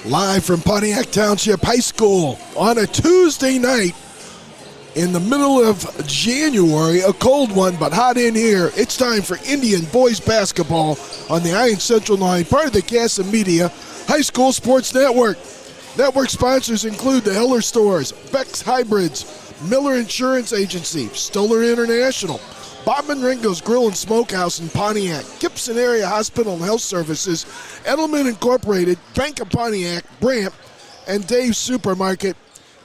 Live from Pontiac Township High School on a Tuesday night in the middle of January, a cold one but hot in here. It's time for Indian boys basketball on the Iron Central 9, part of the Casa Media High School Sports Network. Network sponsors include the Heller Stores, Beck's Hybrids, Miller Insurance Agency, Stoller International, Bob and Ringo's Grill and Smokehouse in Pontiac, Gibson Area Hospital and Health Services, Edelman Incorporated, Bank of Pontiac, Brant, and Dave's Supermarket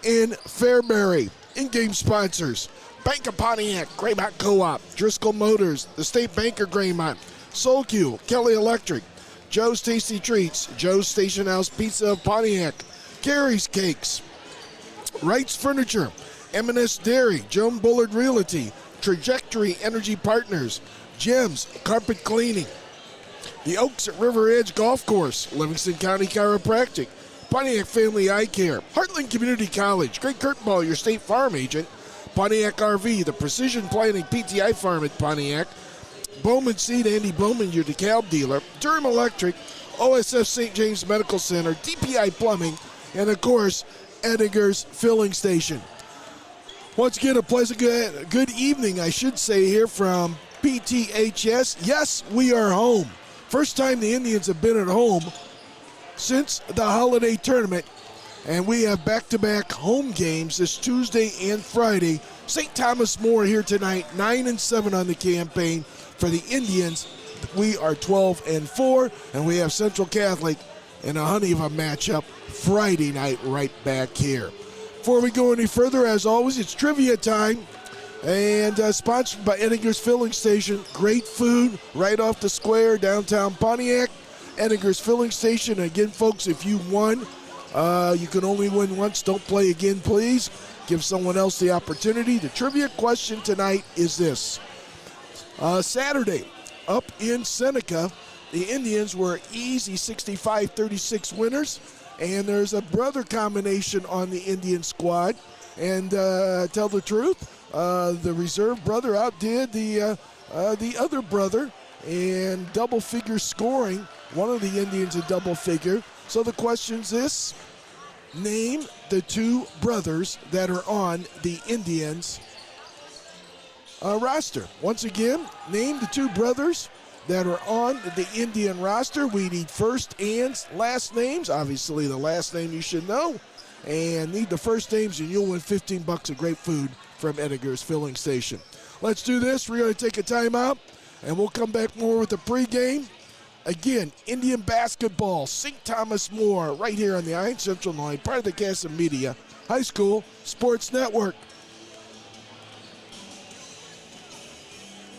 in Fairbury. In-game sponsors, Bank of Pontiac, Graymont Co-op, Driscoll Motors, the State Banker Graymont, SoulQ, Kelly Electric, Joe's Tasty Treats, Joe's Station House Pizza of Pontiac, Carrie's Cakes, Wright's Furniture, M&S Dairy, Joan Bullard Realty, Trajectory Energy Partners, Gems Carpet Cleaning, the Oaks at River Edge Golf Course, Livingston County Chiropractic, Pontiac Family Eye Care, Heartland Community College, Greg Kurtenball, your State Farm agent, Pontiac RV, the Precision Planning PTI Farm at Pontiac, Bowman Seed, Andy Bowman, your DeKalb dealer, Durham Electric, OSF St. James Medical Center, DPI Plumbing, and of course, Edinger's Filling Station. Once again, a pleasant good evening, I should say, here from PTHS. Yes, we are home. First time the Indians have been at home since the holiday tournament, and we have back-to-back home games this Tuesday and Friday. St. Thomas More here tonight, 9-7 on the campaign for the Indians. We are 12-4, and we have Central Catholic in a honey of a matchup Friday night right back here. Before we go any further, as always, it's trivia time, and sponsored by Edinger's Filling Station. Great food right off the square, downtown Pontiac. Edinger's Filling Station. Again, folks, if you won, you can only win once. Don't play again, please. Give someone else the opportunity. The trivia question tonight is this. Saturday, up in Seneca, the Indians were easy 65-36 winners. And there's a brother combination on the Indian squad. And tell the truth, the reserve brother outdid the other brother in double figure scoring. One of the Indians a double figure. So the question's this: name the two brothers that are on the Indians roster. Once again, name the two brothers that are on the Indian roster. We need first and last names. Obviously, the last name you should know. And need the first names, and you'll win $15 of great food from Edinger's Filling Station. Let's do this. We're going to take a timeout, and we'll come back more with the pregame. Again, Indian basketball, St. Thomas More, right here on the Iron Central 9, part of the Casa Media High School Sports Network.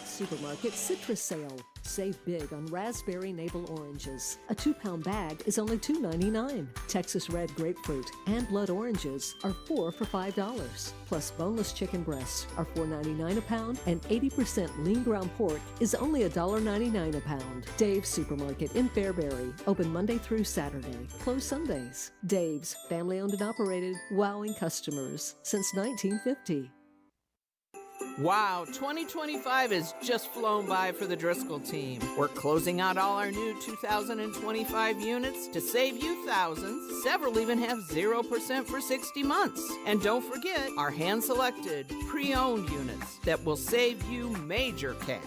Supermarket citrus sale. Save big on raspberry navel oranges. A 2-pound bag is only $2.99. Texas red grapefruit and blood oranges are 4 for $5. Plus boneless chicken breasts are $4.99 a pound, and 80% lean ground pork is only $1.99 a pound. Dave's Supermarket in Fairbury, open Monday through Saturday, closed Sundays. Dave's, family owned and operated, wowing customers since 1950. Wow, 2025 has just flown by for the Driscoll team. We're closing out all our new 2025 units to save you thousands. Several even have 0% for 60 months. And don't forget our hand-selected, pre-owned units that will save you major cash.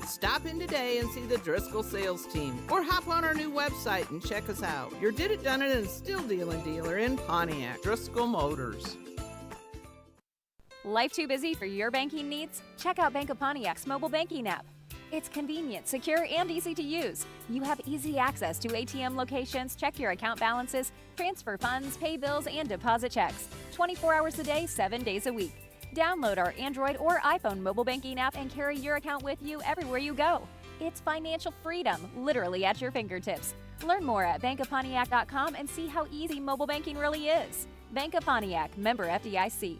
Stop in today and see the Driscoll sales team, or hop on our new website and check us out. Your Did It Done It and Still Dealing dealer in Pontiac, Driscoll Motors. Life too busy for your banking needs? Check out Bank of Pontiac's mobile banking app. It's convenient, secure, and easy to use. You have easy access to ATM locations, check your account balances, transfer funds, pay bills, and deposit checks. 24 hours a day, 7 days a week. Download our Android or iPhone mobile banking app and carry your account with you everywhere you go. It's financial freedom, literally at your fingertips. Learn more at bankofpontiac.com and see how easy mobile banking really is. Bank of Pontiac, member FDIC.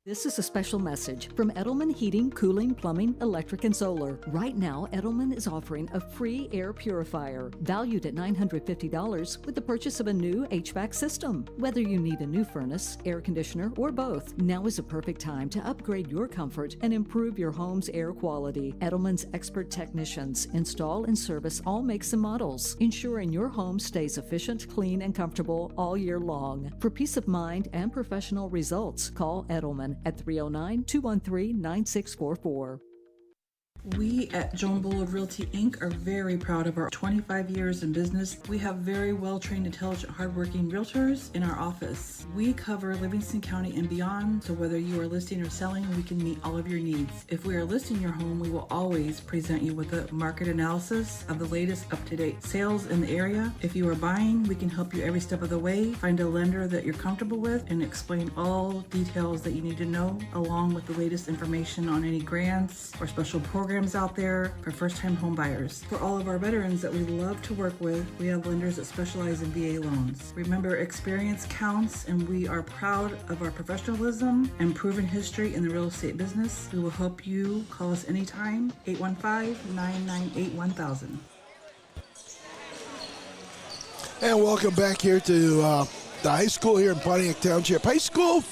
This is a special message from Edelman Heating, Cooling, Plumbing, Electric, and Solar. Right now, Edelman is offering a free air purifier valued at $950 with the purchase of a new HVAC system. Whether you need a new furnace, air conditioner, or both, now is a perfect time to upgrade your comfort and improve your home's air quality. Edelman's expert technicians install and service all makes and models, ensuring your home stays efficient, clean, and comfortable all year long. For peace of mind and professional results, call Edelman at 309-213-9644. We at Joan Bullard Realty Inc. are very proud of our 25 years in business. We have very well-trained, intelligent, hardworking realtors in our office. We cover Livingston County and beyond, so whether you are listing or selling, we can meet all of your needs. If we are listing your home, we will always present you with a market analysis of the latest up-to-date sales in the area. If you are buying, we can help you every step of the way, find a lender that you're comfortable with, and explain all details that you need to know, along with the latest information on any grants or special programs out there for first-time home buyers. For all of our veterans that we love to work with, we have lenders that specialize in VA loans. Remember, experience counts, and we are proud of our professionalism and proven history in the real estate business. We will help you. Call us anytime, 815-998-1000. And welcome back here to the high school here in Pontiac Township High School.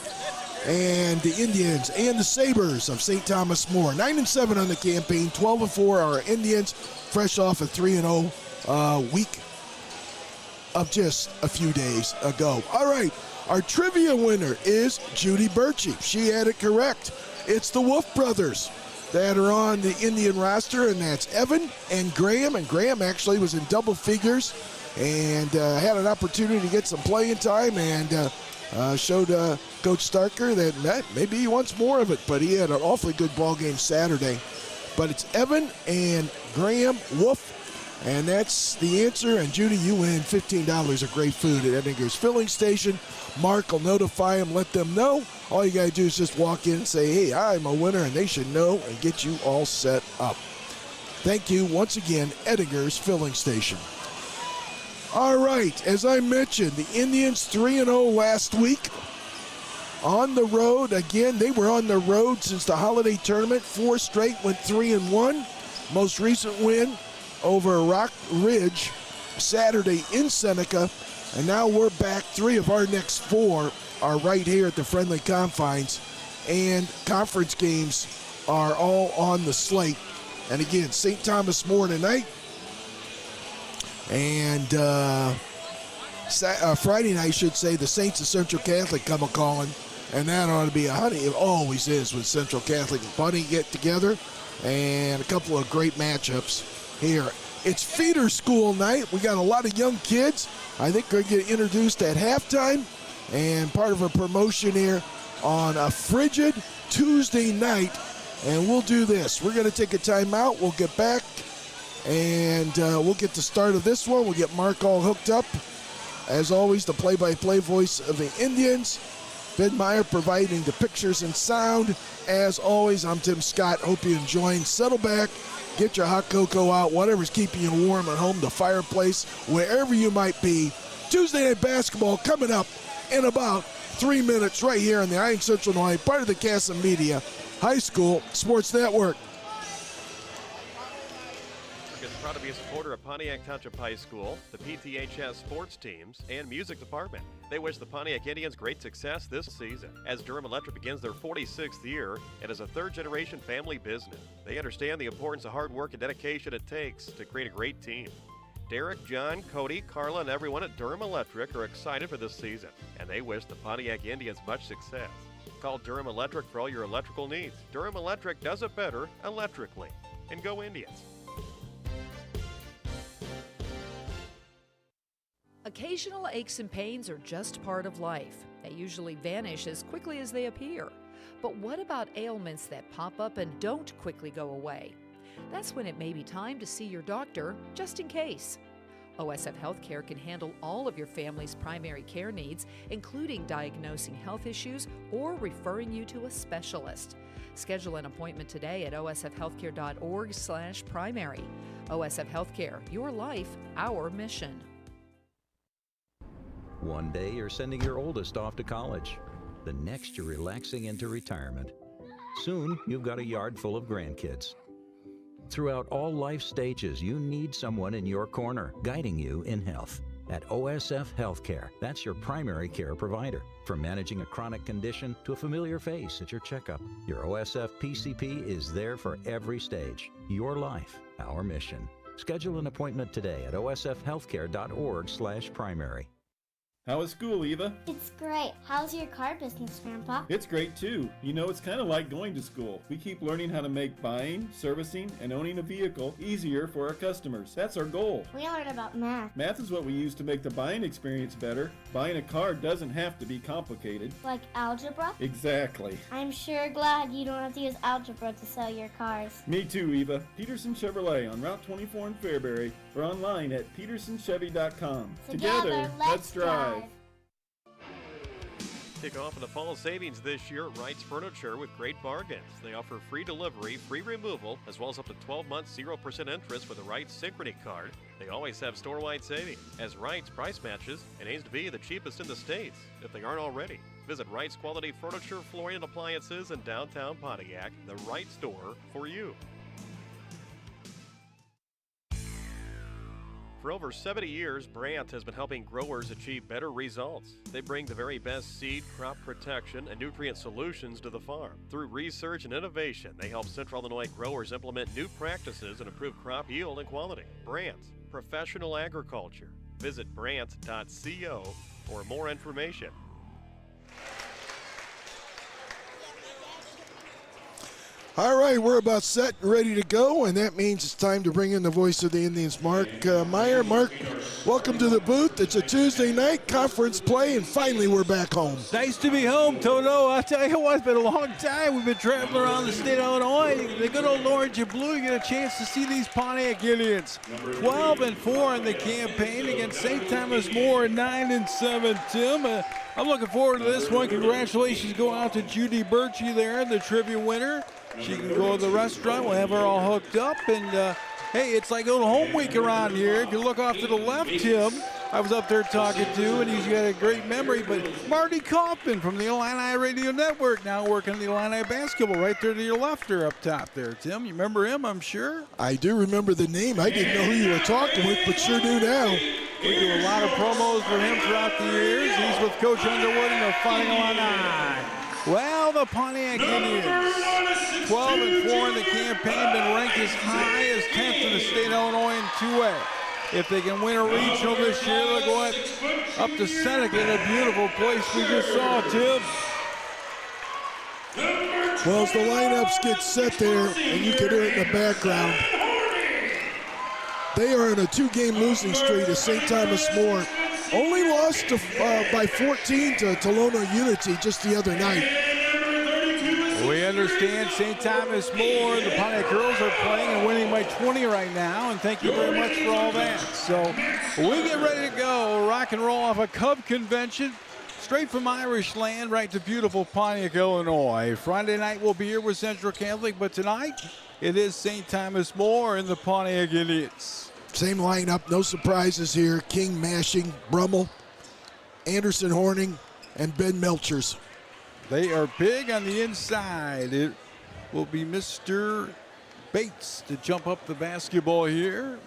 And the Indians and the Sabres of St. Thomas More. 9-7 on the campaign, 12-4 our Indians, fresh off a 3-0 week of just a few days ago. All right, our trivia winner is Judy Birchie. She had it correct. It's the Wolf brothers that are on the Indian roster, and that's Evan and Graham. And Graham actually was in double figures and had an opportunity to get some playing time and showed Coach Starker that maybe he wants more of it, but he had an awfully good ball game Saturday. But it's Evan and Graham Wolf, and that's the answer. And Judy, you win $15 of great food at Edinger's Filling Station. Mark will notify them, let them know. All you got to do is just walk in and say, hey, I'm a winner, and they should know and get you all set up. Thank you once again, Edinger's Filling Station. All right, as I mentioned, the Indians 3-0 last week. On the road, again, they were on the road since the holiday tournament. 4 straight, went 3-1. Most recent win over Rock Ridge Saturday in Seneca. And now we're back. 3 of our next 4 are right here at the friendly confines. And conference games are all on the slate. And again, St. Thomas More tonight. And Friday night, I should say, the Saints of Central Catholic come a-calling. And that ought to be a honey. It always is when Central Catholic and Bunny get together. And a couple of great matchups here. It's feeder school night. We got a lot of young kids. I think they're going to get introduced at halftime. And part of a promotion here on a frigid Tuesday night. And we'll do this. We're going to take a timeout. We'll get back. And we'll get the start of this one. We'll get Mark all hooked up. As always, the play-by-play voice of the Indians. Ben Meyer providing the pictures and sound. As always, I'm Tim Scott. Hope you're enjoying. Settle back. Get your hot cocoa out. Whatever's keeping you warm at home, the fireplace, wherever you might be. Tuesday Night Basketball coming up in about 3 minutes right here on the Iron Central Noise, part of the Casa Media High School Sports Network. Proud to be a supporter of Pontiac Township High School, the PTHS sports teams, and music department. They wish the Pontiac Indians great success this season as Durham Electric begins their 46th year and is a third-generation family business. They understand the importance of hard work and dedication it takes to create a great team. Derek, John, Cody, Carla, and everyone at Durham Electric are excited for this season, and they wish the Pontiac Indians much success. Call Durham Electric for all your electrical needs. Durham Electric does it better electrically. And go Indians. Occasional aches and pains are just part of life. They usually vanish as quickly as they appear. But what about ailments that pop up and don't quickly go away? That's when it may be time to see your doctor, just in case. OSF Healthcare can handle all of your family's primary care needs, including diagnosing health issues or referring you to a specialist. Schedule an appointment today at osfhealthcare.org/primary. OSF Healthcare, your life, our mission. One day you're sending your oldest off to college. the next you're relaxing into retirement. Soon, you've got a yard full of grandkids. Throughout all life stages, you need someone in your corner, guiding you in health. At OSF Healthcare, that's your primary care provider. From managing a chronic condition to a familiar face at your checkup, your OSF PCP is there for every stage. Your life, our mission. Schedule an appointment today at osfhealthcare.org/primary. How is school, Eva? It's great. How's your car business, Grandpa? It's great too. You know, it's kind of like going to school. We keep learning how to make buying, servicing, and owning a vehicle easier for our customers. That's our goal. We learn about math. Math is what we use to make the buying experience better. Buying a car doesn't have to be complicated. Like algebra? Exactly. I'm sure glad you don't have to use algebra to sell your cars. Me too, Eva. Peterson Chevrolet on Route 24 in Fairbury or online at petersonchevy.com. Together, let's drive. Kick off in the fall savings this year at Wright's Furniture with great bargains. They offer free delivery, free removal, as well as up to 12 months 0% interest with the Wright's Synchrony card. They always have store-wide savings, as Wright's price matches and aims to be the cheapest in the States, if they aren't already. Visit Wright's Quality Furniture, Flooring, and Appliances in downtown Pontiac, the Wright store for you. For over 70 years, Brandt has been helping growers achieve better results. They bring the very best seed, crop protection, and nutrient solutions to the farm. Through research and innovation, they help Central Illinois growers implement new practices and improve crop yield and quality. Brandt, professional agriculture. Visit brandt.co for more information. All right, we're about set and ready to go, and that means it's time to bring in the voice of the Indians, Mark Meyer. Mark, welcome to the booth. It's a Tuesday night conference play, and finally we're back home. Nice to be home, Toto. I'll tell you what, it's been a long time. We've been traveling around the state of Illinois. The good old orange and blue, you get a chance to see these Pontiac Indians. 12-4 in the campaign against St. Thomas More, 9-7, Tim. I'm looking forward to this one. Congratulations go out to Judy Birchie there, the trivia winner. She can go to the restaurant. We'll have her all hooked up. And, hey, it's like a little home week around here. If you look off to the left, Tim, I was up there talking to, and he's got a great memory. But Marty Kaufman from the Illini Radio Network, now working the Illini basketball right there to your left or up top there, Tim. You remember him, I'm sure? I do remember the name. I didn't know who you were talking with, but sure do now. We do a lot of promos for him throughout the years. He's with Coach Underwood in the Fighting Illini. Well, the Pontiac Indians, 12-4 in the campaign, been ranked as high as 10th in the state of Illinois in 2A. If they can win a regional this year, they'll go up to Seneca, a beautiful place we just saw, Tim. Well, as the lineups get set there, and you can hear it in the background, they are in a two-game losing streak to St. Thomas More. Only lost by 14 to Tolona Unity just the other night. We understand St. Thomas More, the Pontiac girls are playing and winning by 20 right now, and thank you very much for all that. So we get ready to go, rock and roll off a Cub convention, straight from Irish land right to beautiful Pontiac, Illinois. Friday night we'll be here with Central Catholic, but tonight it is St. Thomas More and the Pontiac Indians. Same lineup, no surprises here. King, Mashing, Brummel, Anderson Horning, and Ben Melchers. They are big on the inside. It will be Mr. Bates to jump up the basketball here.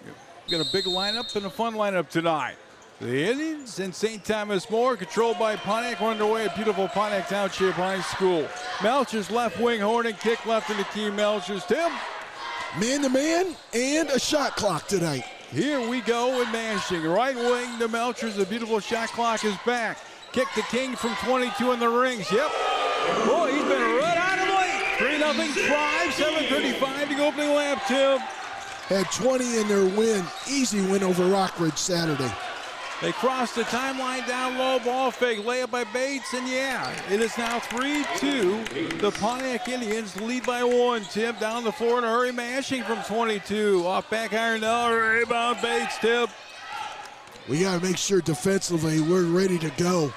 We've got a big lineup and a fun lineup tonight. The Indians and St. Thomas More, controlled by Pontiac, underway at beautiful Pontiac Township High School. Melchers left wing, Horning kick left into Key Melchers. Tim? Man-to-man and a shot clock tonight. Here we go with Mashing. Right wing to Melchers. The beautiful shot clock is back. Kick to King from 22 in the rings. Yep. Boy, he's been run out of late. 3-0 drive. 7:35 to go opening lap, Tim. Had 20 in their win. Easy win over Rockridge Saturday. They cross the timeline down low, ball fake, layup by Bates, and yeah, it is now 3-2. The Pontiac Indians lead by 1. Tim down the floor in a hurry, Mashing from 22. Off back iron, rebound Bates, Tim. We got to make sure defensively we're ready to go.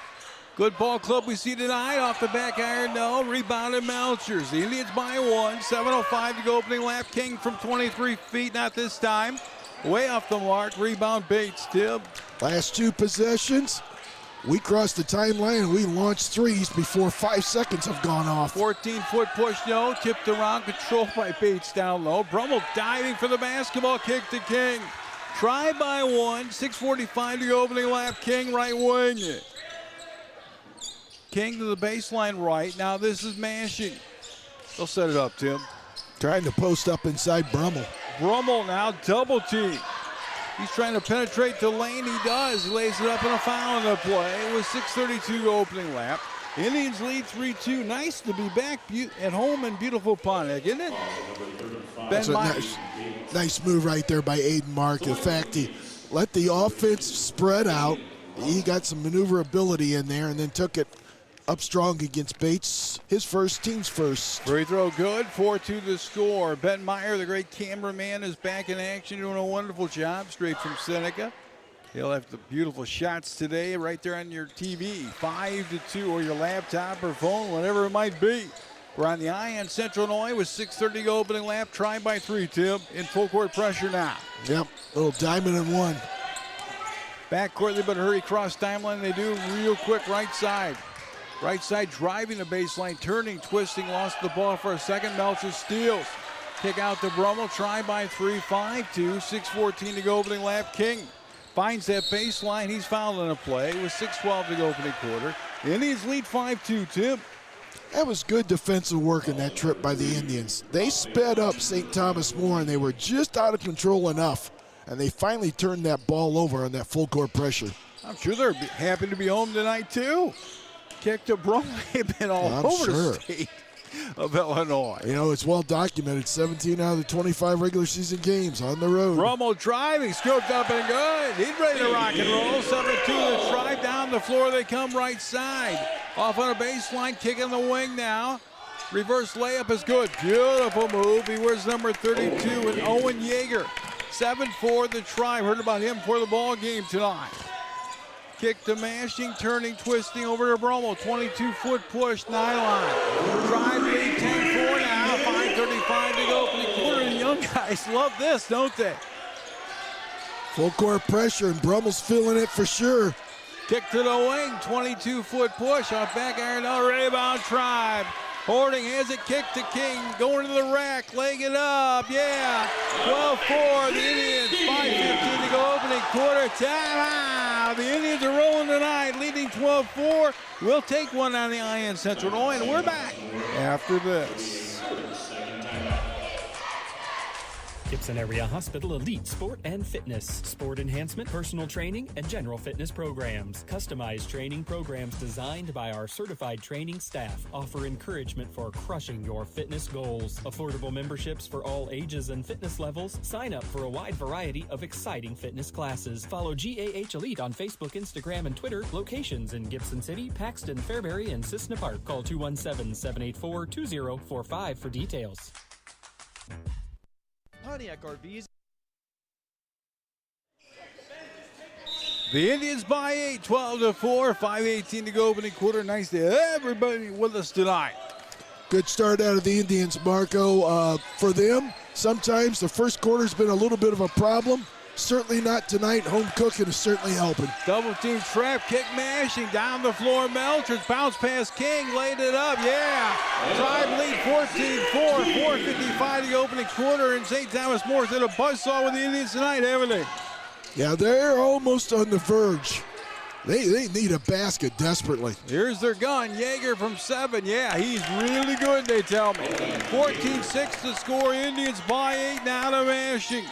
Good ball club we see tonight. Off the back iron, no. Rebounded Melchers. The Indians by 1. 7:05 to go opening lap. King from 23 feet, not this time. Way off the mark. Rebound Bates, Tim. Last two possessions, We crossed the timeline and we launched threes before 5 seconds have gone off. 14-foot push, no. Tipped around, controlled by Bates down low. Brummel diving for the basketball, kick to King. Try by one, 6:45 to go, opening lap. King right wing. King to the baseline right. Now this is mashing. They'll set it up, Tim. Trying to post up inside Brummel. Brummel now double team. He's trying to penetrate the lane. He does. He lays it up in a foul in the play. It was 6:32 to go, opening lap. Indians lead 3-2. Nice to be back at home in beautiful Pontiac, isn't it? That's a nice move right there by Aiden Mark. In fact, he let the offense spread out. He got some maneuverability in there and then took it up strong against Bates. His first, team's first. Free throw good, 4-2 the score. Ben Meyer, the great cameraman, is back in action, doing a wonderful job straight from Seneca. He'll have the beautiful shots today right there on your TV, 5-2, or your laptop or phone, whatever it might be. We're on the eye on Central Illinois with 6:30 to go, opening lap. Try by three, Tim, in full court pressure now. Yep, little diamond and one. Backcourt, they better hurry cross timeline. They do real quick right side. Right side driving the baseline, turning, twisting, lost the ball for a second. Melcher steals. Kick out to Brummel, try by three, 5-2, 6:14 to go, opening lap. King finds that baseline. He's fouled in a play with 6:12 to go, opening quarter. Indians lead 5-2, Tim. That was good defensive work in that trip by the Indians. They sped up St. Thomas more, and they were just out of control enough, and they finally turned that ball over on that full court pressure. I'm sure they're happy to be home tonight, too. Kick to Brummel. They've been all over the state of Illinois. You know, it's well documented. 17 out of the 25 regular season games on the road. Brummel driving, scooped up and good. He's ready to rock and roll. 7-2 the try. Down the floor they come, right side. Off on a baseline, kick in the wing now. Reverse layup is good. Beautiful move. He wears number 32 and Owen Yeager. 7-4 the try. Heard about him for the ball game tonight. Kick to mashing, turning, twisting over to Brummel. 22-foot push, nylon. Drive lead, 10-4 now. 5:35 to go, opening quarter. And young guys love this, don't they? Full court pressure, and Brummel's feeling it for sure. Kick to the wing, 22-foot push off back iron. No rebound, Tribe. Hording has it, kick to King, going to the rack, laying it up, yeah. 12-4, the Indians, 5:15 to go, opening quarter, timeout. The Indians are rolling tonight, leading 12-4. We'll take one on the eye in Central Illinois, and we're back after this. Gibson Area Hospital Elite Sport and Fitness, sport enhancement, personal training, and general fitness programs. Customized training programs designed by our certified training staff offer encouragement for crushing your fitness goals. Affordable memberships for all ages and fitness levels. Sign up for a wide variety of exciting fitness classes. Follow GAH Elite on Facebook, Instagram, and Twitter. Locations in Gibson City, Paxton, Fairbury, and Cissna Park. Call 217-784-2045 for details. Pontiac RVs. The Indians by 8, 12-4, 5:18 to go, opening quarter. Nice to have everybody with us tonight. Good start out of the Indians, Marco. For them, sometimes the first quarter's been a little bit of a problem. Certainly not tonight. Home cooking is certainly helping. Double team trap, kick mashing, down the floor. Melchers bounce past King, laid it up, yeah. Tribe lead 14-4, 4:55 to the opening quarter, and St. Thomas Moore's hit a buzzsaw with the Indians tonight, haven't they? Yeah, they're almost on the verge. They need a basket desperately. Here's their gun, Yeager from 7. Yeah, he's really good, they tell me. 14-6 to score, Indians by 8 now to mashing.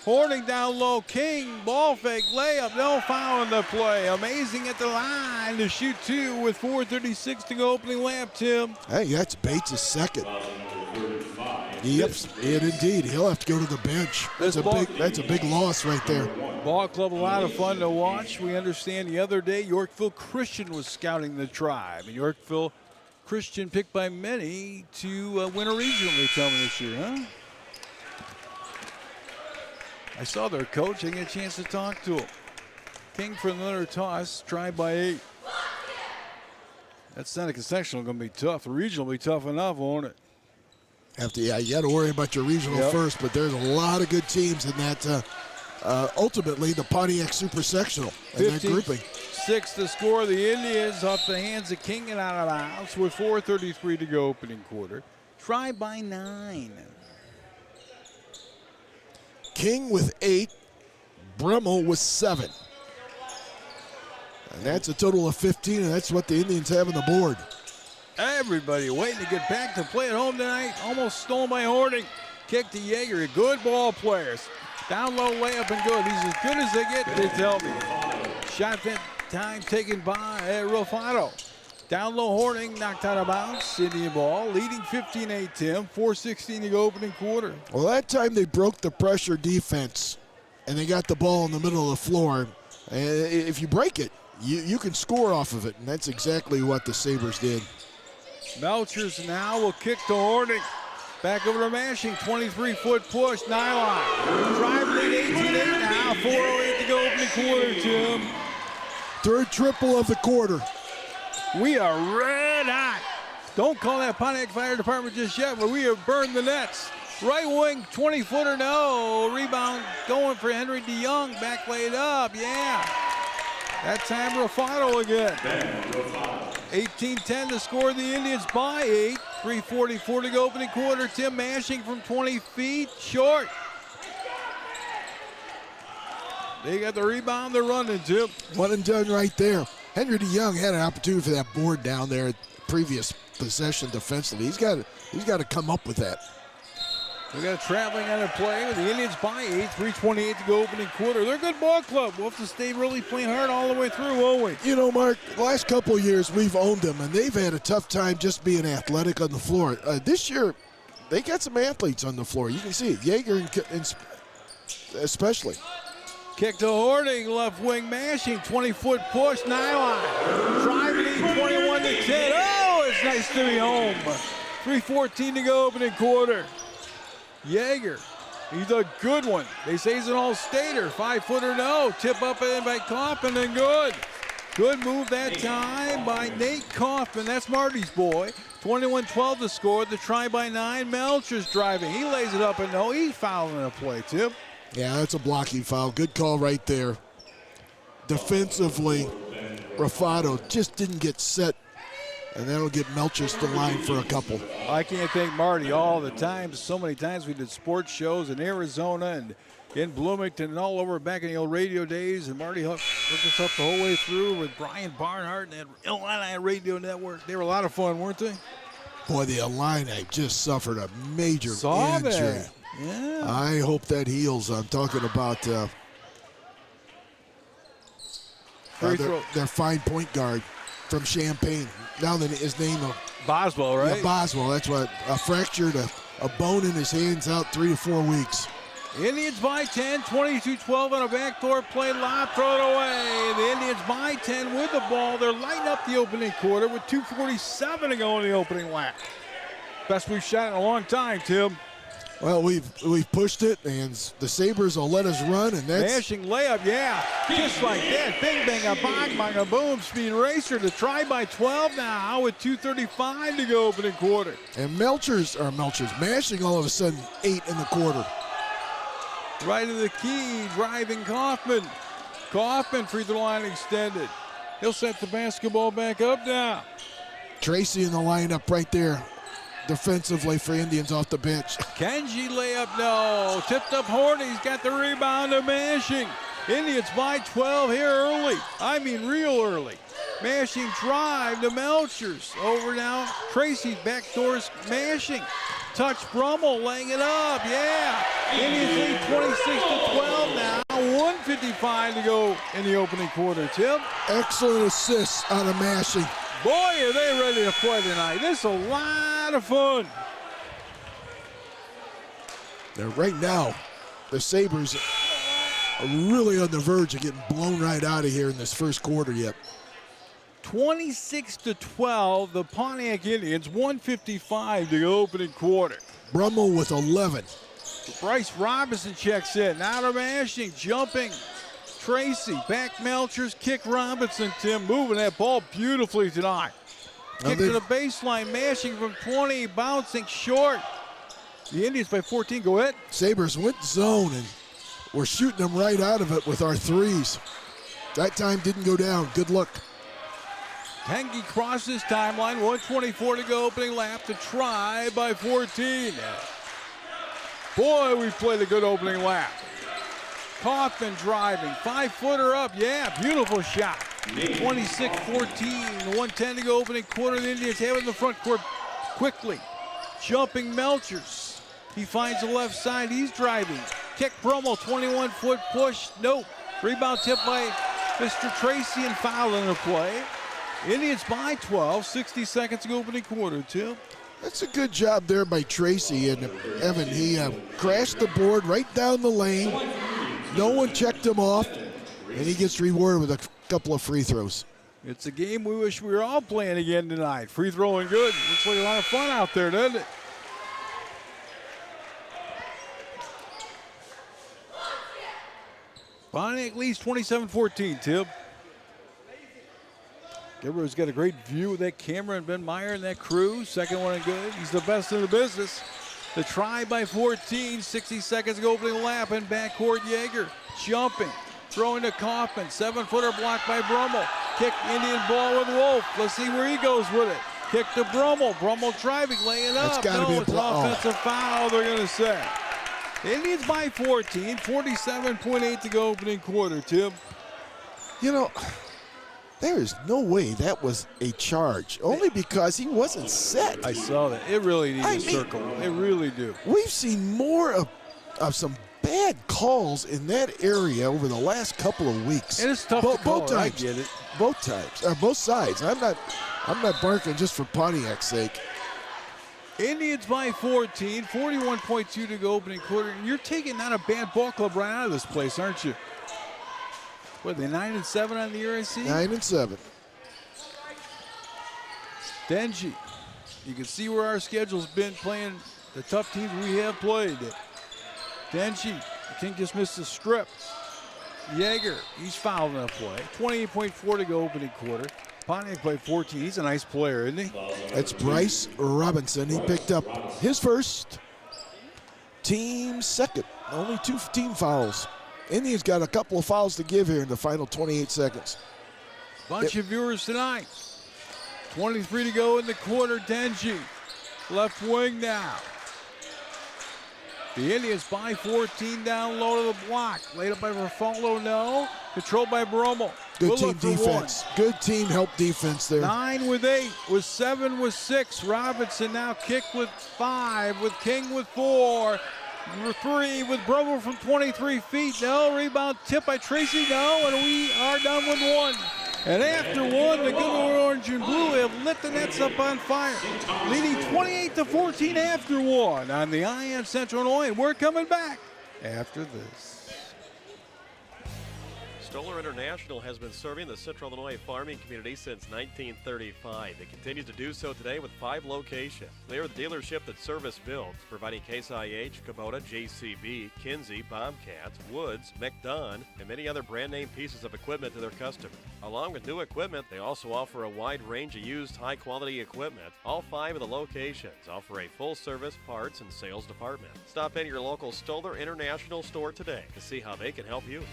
Hoarding down low, King, ball fake, layup, no foul in the play. Amazing at the line to shoot two with 4:36 to go, opening lap, Tim. Hey, that's Bates' second. Yep, and indeed, he'll have to go to the bench. That's a big loss right there. Ball club, a lot of fun to watch. We understand the other day Yorkville Christian was scouting the Tribe, and Yorkville Christian picked by many to win a regional, they tell me this year, huh? I saw their coach. I didn't get a chance to talk to him. King for another toss. Tried by 8. That Seneca sectional going to be tough. The regional will be tough enough, won't it? You got to worry about your regional first, but there's a lot of good teams in that ultimately the Pontiac Super Sectional in that grouping. 6 to score. The Indians off the hands of King and out of bounds with 4:33 to go opening quarter. Try by 9. King with 8, Brummel with 7. And that's a total of 15, and that's what the Indians have on the board. Everybody waiting to get back to play at home tonight. Almost stolen by Horning. Kick to Yeager. Good ball players. Down low layup and good. He's as good as they get, they tell me. Shot that time taken by Rufano. Down low Horning knocked out of bounds. Indian ball leading 15-8, Tim. 4:16 to go opening quarter. Well, that time they broke the pressure defense, and they got the ball in the middle of the floor. And if you break it, you can score off of it, and that's exactly what the Sabres did. Melchers now will kick to Horning. Back over to Mashing, 23-foot push, nylon. Drive lead 18-8 now, 4:08 to go opening quarter, Tim. Third triple of the quarter. We are red hot. Don't call that Pontiac Fire Department just yet, but we have burned the nets. Right wing, 20-footer, no. Rebound going for Henry DeYoung, back laid up, yeah. That time Rufano again. 18-10 to score. The Indians by 8. 3:44 to go opening quarter. Tim Mashing from 20 feet, short. They got the rebound, they're running, Tim. One and done right there. Henry DeYoung had an opportunity for that board down there at previous possession defensively. He's got to come up with that. We got a traveling on a play with the Indians by 8, 3:28 to go opening quarter. They're a good ball club. We'll have to stay really playing hard all the way through, won't we? You know, Mark, the last couple of years we've owned them, and they've had a tough time just being athletic on the floor. This year, they got some athletes on the floor. You can see it. Yeager especially. Kick to Horning, left wing Mashing, 20-foot push, nylon. Drive lead 21-10. Oh, it's nice to be home. 3:14 to go opening quarter. Yeager, he's a good one. They say he's an all-stater. 5-footer, no. Tip up in by Kaufman and good. Good move that time by Nate Kaufman. That's Marty's boy. 21-12 to score. The try by 9. Melcher's driving. He lays it up and no. He's fouling a play, Tim. Yeah, that's a blocking foul. Good call right there. Defensively, Rufano just didn't get set, and that'll get Melchers to line for a couple. I can't thank Marty all the time. So many times we did sports shows in Arizona and in Bloomington and all over back in the old radio days, and Marty hooked us up the whole way through with Brian Barnhart and that Illini Radio Network. They were a lot of fun, weren't they? Boy, the Illini just suffered a major Saw injury. that. Yeah. I hope that heals. I'm talking about their fine point guard from Champaign. Now his name Boswell, right? Yeah, Boswell. That's what fractured a bone in his hands, out 3 to 4 weeks. Indians by 10, 22-12 on a backdoor play, lob, throw it away. The Indians by 10 with the ball. They're lighting up the opening quarter with 2:47 to go in the opening lap. Best we've shot in a long time, Tim. Well, we've pushed it, and the Sabres will let us run, and that's... Mashing layup, yeah. Just like that. Bing, bang, a bang, bang, a boom. Speed racer to try by 12 now with 2:35 to go opening quarter. And Mashing all of a sudden 8 in the quarter. Right of the key, driving Kaufman. Kaufman free throw line extended. He'll set the basketball back up now. Tracy in the lineup right there. Defensively for Indians off the bench. Kenji layup, no. Tipped up Horny. He's got the rebound to Mashing. Indians by 12 here early. I mean real early. Mashing drive to Melchers. Over now. Tracy backdoors Mashing. Touch Brummel laying it up. Yeah. Indians lead 26-12 now. 1:55 to go in the opening quarter. Tim? Excellent assists out of Mashing. Boy, are they ready to play tonight. This is a lot of fun. Now, right now, the Sabres are really on the verge of getting blown right out of here in this first quarter yet. 26-12, the Pontiac Indians, 1:55 to go opening quarter. Brummel with 11. Bryce Robinson checks in. Now to Mashing, jumping. Tracy, back Melchers, kick Robinson. Tim moving that ball beautifully tonight. Kick to the baseline, Mashing from 20, bouncing short. The Indians by 14, go ahead. Sabres went zone, and we're shooting them right out of it with our threes. That time didn't go down. Good look. Tengi crosses timeline. 1:24 to go. Opening lap to try by 14. Boy, we played a good opening lap. Kaufman driving. 5-footer up. Yeah, beautiful shot. 26-14. 1:10 to go. Opening quarter. The Indians have it in the front court quickly. Jumping Melchers. He finds the left side. He's driving. Kick Brummel. 21-foot push. Nope. Rebound tip by Mr. Tracy and foul in the play. Indians by 12. 60 seconds to go opening quarter, Tim. That's a good job there by Tracy. And Evan, he crashed the board right down the lane. No one checked him off. And he gets rewarded with a couple of free throws. It's a game we wish we were all playing again tonight. Free throwing good. Looks like a lot of fun out there, doesn't it? Pontiac leads 27-14, Tim. Everyone's got a great view of that camera and Ben Meyer and that crew. Second one and good. He's the best in the business. The try by 14. 60 seconds to go opening lap and backcourt Yeager. Jumping. Throwing to Kaufman. 7-footer blocked by Brummel. Kick Indian ball with Wolf. Let's see where he goes with it. Kick to Brummel. Brummel driving, laying up. That's gotta be it's an offensive foul, they're going to say. Indians by 14. 47.8 to go opening quarter, Tim. You know, there is no way that was a charge, only because he wasn't set. I saw that. It really needs a circle. It really do. We've seen more of some bad calls in that area over the last couple of weeks. And it's tough to call. Both times. I get it. Both times. Both sides. I'm not barking just for Pontiac's sake. Indians by 14. 41.2 to go opening quarter. And you're taking not a bad ball club right out of this place, aren't you? What, they 9-7 on the year, I see? 9-7. Denji. You can see where our schedule's been playing the tough teams we have played. Denji, I think just missed a strip. Yeager, he's fouled in the play. 28.4 to go opening quarter. Pontiac played 14. He's a nice player, isn't he? That's Bryce Robinson. He picked up his first, team second. Only 2 team fouls. Indians got a couple of fouls to give here in the final 28 seconds. Bunch of viewers tonight. 23 to go in the quarter. Denji, left wing now. The Indians by 14 down low to the block. Laid up by Rafalo, no. Controlled by Brummel. Good team defense. Good team help defense there. 9 with 8, with 7 with 6. Robinson now kick with 5, with King with 4. 3 with Brummel from 23 feet. No, rebound tip by Tracy, no, and we are done with 1. And after 1, the good orange and blue have lit the nets up on fire, leading 28-14 after 1 on the IM Central Illinois. And we're coming back after this. Stoller International has been serving the Central Illinois farming community since 1935. It continues to do so today with 5 locations. They are the dealership that service builds, providing Case IH, Kubota, JCB, Kinsey, Bobcats, Woods, McDon, and many other brand name pieces of equipment to their customers. Along with new equipment, they also offer a wide range of used high-quality equipment. All 5 of the locations offer a full-service parts and sales department. Stop in your local Stoller International store today to see how they can help you.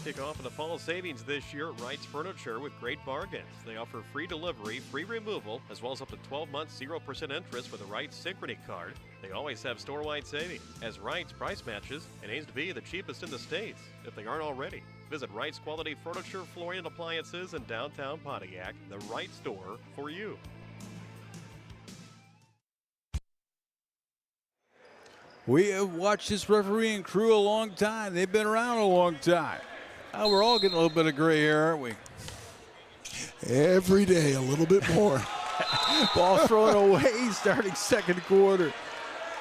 Kick off in the fall savings this year at Wright's Furniture with great bargains. They offer free delivery, free removal, as well as up to 12 months 0% interest with a Wright's Synchrony card. They always have store-wide savings, as Wright's price matches and aims to be the cheapest in the States, if they aren't already. Visit Wright's Quality Furniture, Flooring, and Appliances in downtown Pontiac, the Wright store for you. We have watched this refereeing crew a long time. They've been around a long time. We're all getting a little bit of gray hair, aren't we? Every day, a little bit more. Ball thrown away, starting second quarter.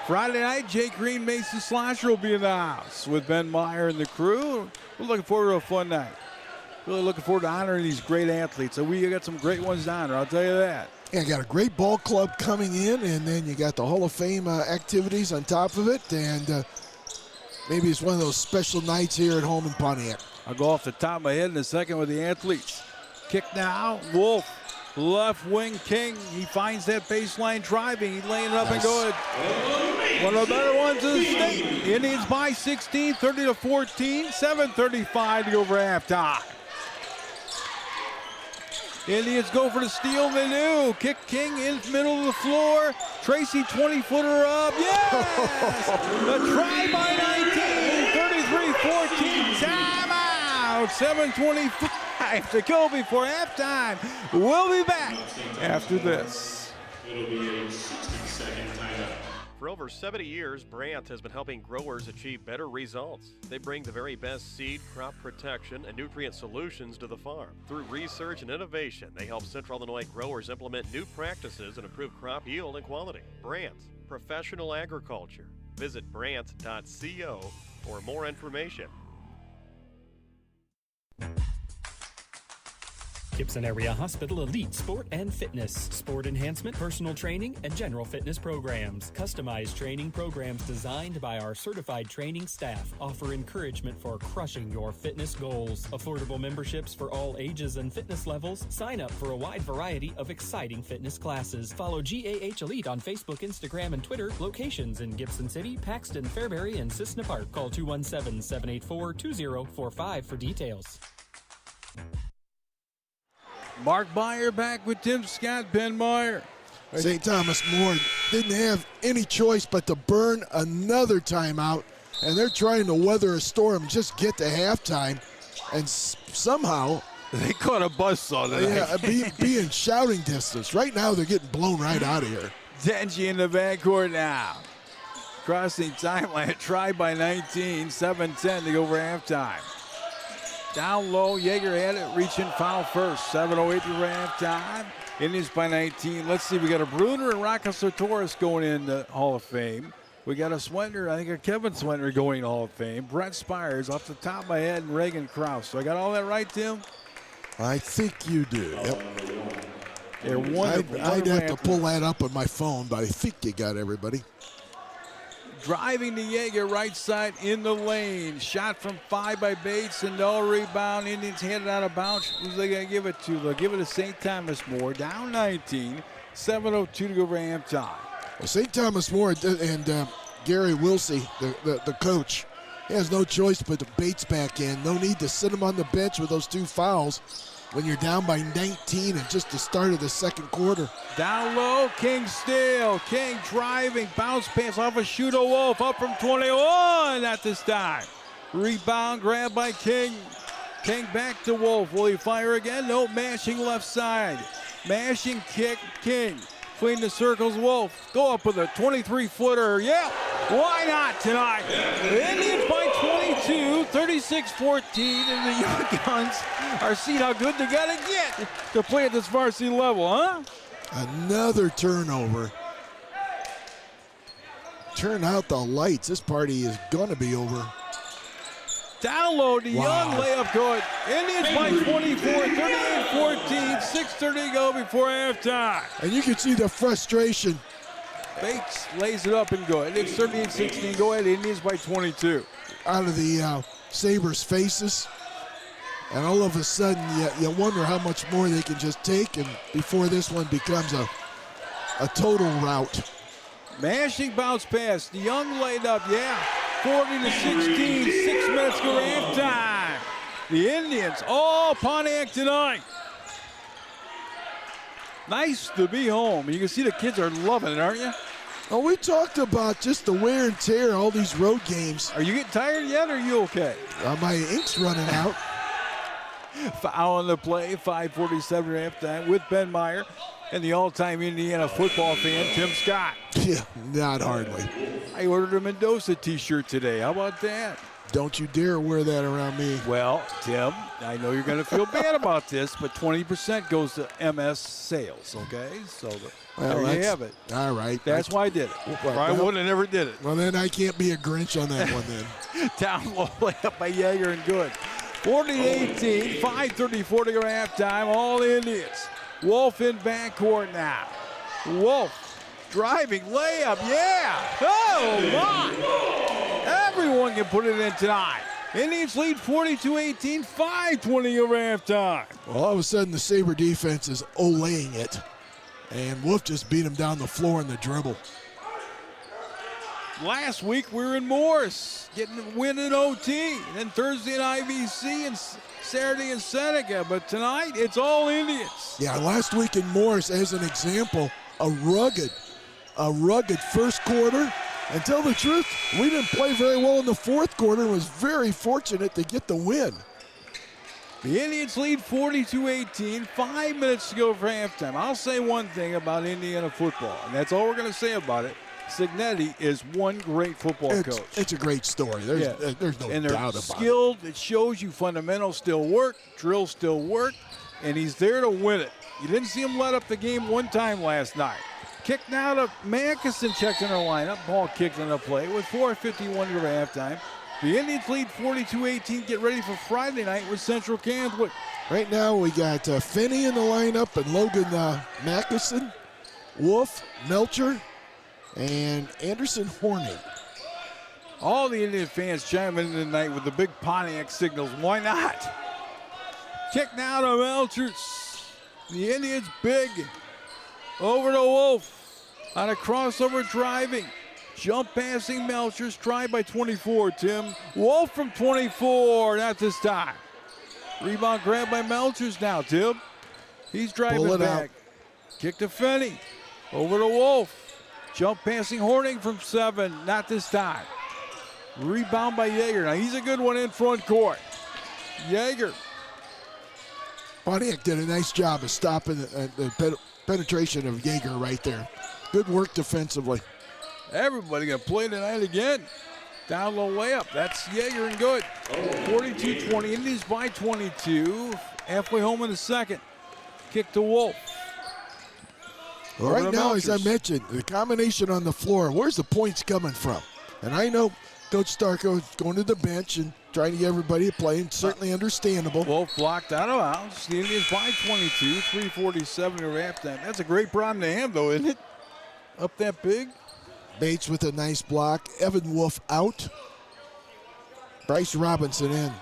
Friday night, Jake Green, Mason Slosher will be in the house with Ben Meyer and the crew. We're looking forward to a fun night. Really looking forward to honoring these great athletes. So we got some great ones to honor, I'll tell you that. Yeah, got a great ball club coming in, and then you got the Hall of Fame activities on top of it, and maybe it's one of those special nights here at home in Pontiac. I'll go off the top of my head in a second with the athletes. Kick now, Wolf Left wing King, he finds that baseline driving. He's laying it up and good. One of the better ones in the state. Indians by 16, 30-14, 7:35 to go for halftime. Indians go for the steal, they do. Kick King in the middle of the floor. Tracy 20-footer up, yes! The try by 19, 33-14, timeout. 7:25 to go before halftime. We'll be back after this. It'll be a 60-second timeout. For over 70 years, Brandt has been helping growers achieve better results. They bring the very best seed, crop protection, and nutrient solutions to the farm. Through research and innovation, they help Central Illinois growers implement new practices and improve crop yield and quality. Brandt, professional agriculture. Visit brandt.co for more information. Gibson Area Hospital Elite Sport and Fitness, sport enhancement, personal training, and general fitness programs. Customized training programs designed by our certified training staff offer encouragement for crushing your fitness goals. Affordable memberships for all ages and fitness levels. Sign up for a wide variety of exciting fitness classes. Follow GAH Elite on Facebook, Instagram, and Twitter. Locations in Gibson City, Paxton, Fairbury, and Cissna Park. Call 217-784-2045 for details. Mark Meyer back with Tim Scott, Ben Meyer. St. Thomas More didn't have any choice but to burn another timeout, and they're trying to weather a storm, just get to halftime, and somehow they caught a buzzsaw tonight. Yeah, be in shouting distance. Right now, they're getting blown right out of here. Denji in the backcourt now. Crossing timeline, try by 19, 7-10 to go for halftime. Down low, Yeager had it, reaching foul first. 7:08 to halftime. Indians by 19. Let's see, we got a Bruner and Rocco Sartoris going in the Hall of Fame. We got a Swentner, I think a Kevin Swentner going in the Hall of Fame. Brent Spires off the top of my head, and Reagan Krause. So I got all that right, Tim? I think you do. Yep. I'd have to pull that up on my phone, but I think you got everybody. Driving to Yeager, right side in the lane. Shot from 5 by Bates, and no rebound. Indians handed out of bounds. Who's they going to give it to? They'll give it to St. Thomas More. Down 19, 7:02 to go for halftime. Well, St. Thomas More and Gary Wilsey, the coach, he has no choice but to Bates back in. No need to sit him on the bench with those 2 fouls when you're down by 19 and just the start of the second quarter. Down low, King steal. King driving, bounce pass off a Shooter Wolf, up from 21 at this time. Rebound grab by King. King back to Wolf. Will he fire again? No, mashing left side. Mashing kick, King. Between the circles, Wolf. Go up with a 23-footer. Yeah, why not tonight? The Indians by 22, 36-14, and the Young Guns are seeing how good they got to get to play at this varsity level, huh? Another turnover. Turn out the lights. This party is going to be over. Down low, the Young layup good. Indians by 24, 38-14, 6:30 to go before halftime. And you can see the frustration. Bates lays it up and good. It's 38-16. Go ahead, Indians by 22. Out of the Sabres' faces. And all of a sudden, you wonder how much more they can just take, and before this one becomes a total rout. Mashing bounce pass. The Young laid up, 40-16, 6 minutes to go halftime. The Indians, all Pontiac tonight. Nice to be home. You can see the kids are loving it, aren't you? Oh, we talked about just the wear and tear, all these road games. Are you getting tired yet, or are you okay? My ink's running out. Foul on the play, 5:47 halftime with Ben Meyer and the all-time Indiana football fan, Tim Scott. Yeah, not hardly. I ordered a Mendoza t-shirt today. How about that? Don't you dare wear that around me. Well, Tim, I know you're going to feel bad about this, but 20% goes to MS sales, okay? So there you have it. All right. That's why I did it. I would have never did it. Well, then I can't be a Grinch on that one then. Down low, layup by Yeager and good. 40-18, 5:34 to go halftime. All Indians. Wolf in backcourt now. Wolf driving layup, Oh my! Everyone can put it in tonight. Indians lead 42-18, 5:20 over halftime. Well, all of a sudden, the Sabre defense is olaying it. And Wolf just beat him down the floor in the dribble. Last week we were in Morris, getting a win in OT. Then Thursday in IVC and Saturday in Seneca. But tonight, it's all Indians. Yeah, last week in Morris, as an example, a rugged first quarter. And tell the truth, we didn't play very well in the fourth quarter and was very fortunate to get the win. The Indians lead 42-18, 5 minutes to go for halftime. I'll say one thing about Indiana football, and that's all we're going to say about it. Signetti is one great football coach. It's a great story. There's no and doubt about they're skilled. It shows you fundamentals still work, drills still work, and he's there to win it. You didn't see him let up the game one time last night. Kick now to Mankeson, checked in our lineup. Ball kicked in the play with 4:51 to go halftime. The Indians lead 42-18. Get ready for Friday night with Central Catholic. Right now we got Finney in the lineup and Logan Mankeson, Wolf, Melcher, and Anderson Horning. All the Indian fans chiming in tonight with the big Pontiac signals. Why not? Kick now to Melcher. The Indians big. Over to Wolf on a crossover driving. Jump passing Melcher's tried by 24, Tim. Wolf from 24, not this time. Rebound grab by Melcher's now, Tim. He's driving back. Kick to Finney. Over to Wolf. Jump passing Horning from 7, not this time. Rebound by Yeager. Now he's a good one in front court. Yeager. Pontiac did a nice job of stopping the penetration of Yeager right there. Good work defensively. Everybody gonna play tonight again. Down low layup. That's Yeager and good. 42-20. Indians by 22. Halfway home in the second. Kick to Wolf. Well, right now, as I mentioned, the combination on the floor, where's the points coming from? And I know Coach Starko is going to the bench and trying to get everybody to play, and certainly understandable. Wolf blocked out of bounds. The Indians by 22, 3:47 to halftime. That's a great problem to have, though, isn't it? Up that big. Bates with a nice block. Evan Wolf out. Bryce Robinson in.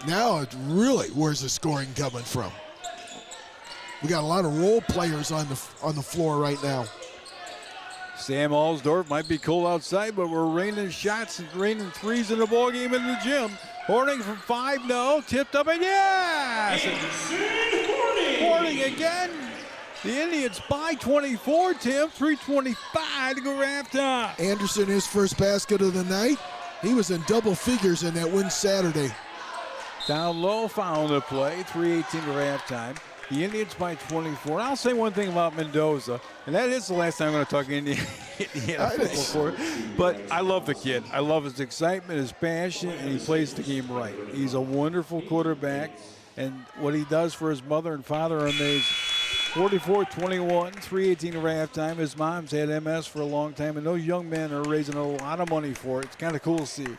Now it's really, where's the scoring coming from? We got a lot of role players on the floor right now. Sam Alsdorf might be cold outside, but we're raining shots and raining threes in the ball game in the gym. Horning from 5, no. Tipped up, and yes! Horning again. The Indians by 24, Tim. 3:25 to go halftime. Anderson, his first basket of the night. He was in double figures in that win Saturday. Down low, foul the play. 3:18 to halftime. The Indians by 24. And I'll say one thing about Mendoza, and that is the last time I'm going to talk Indiana football. But I love the kid. I love his excitement, his passion, and he plays the game right. He's a wonderful quarterback, and what he does for his mother and father are amazing. 44-21, 3:18 to halftime. His mom's had MS for a long time, and those young men are raising a lot of money for it. It's kind of cool to see.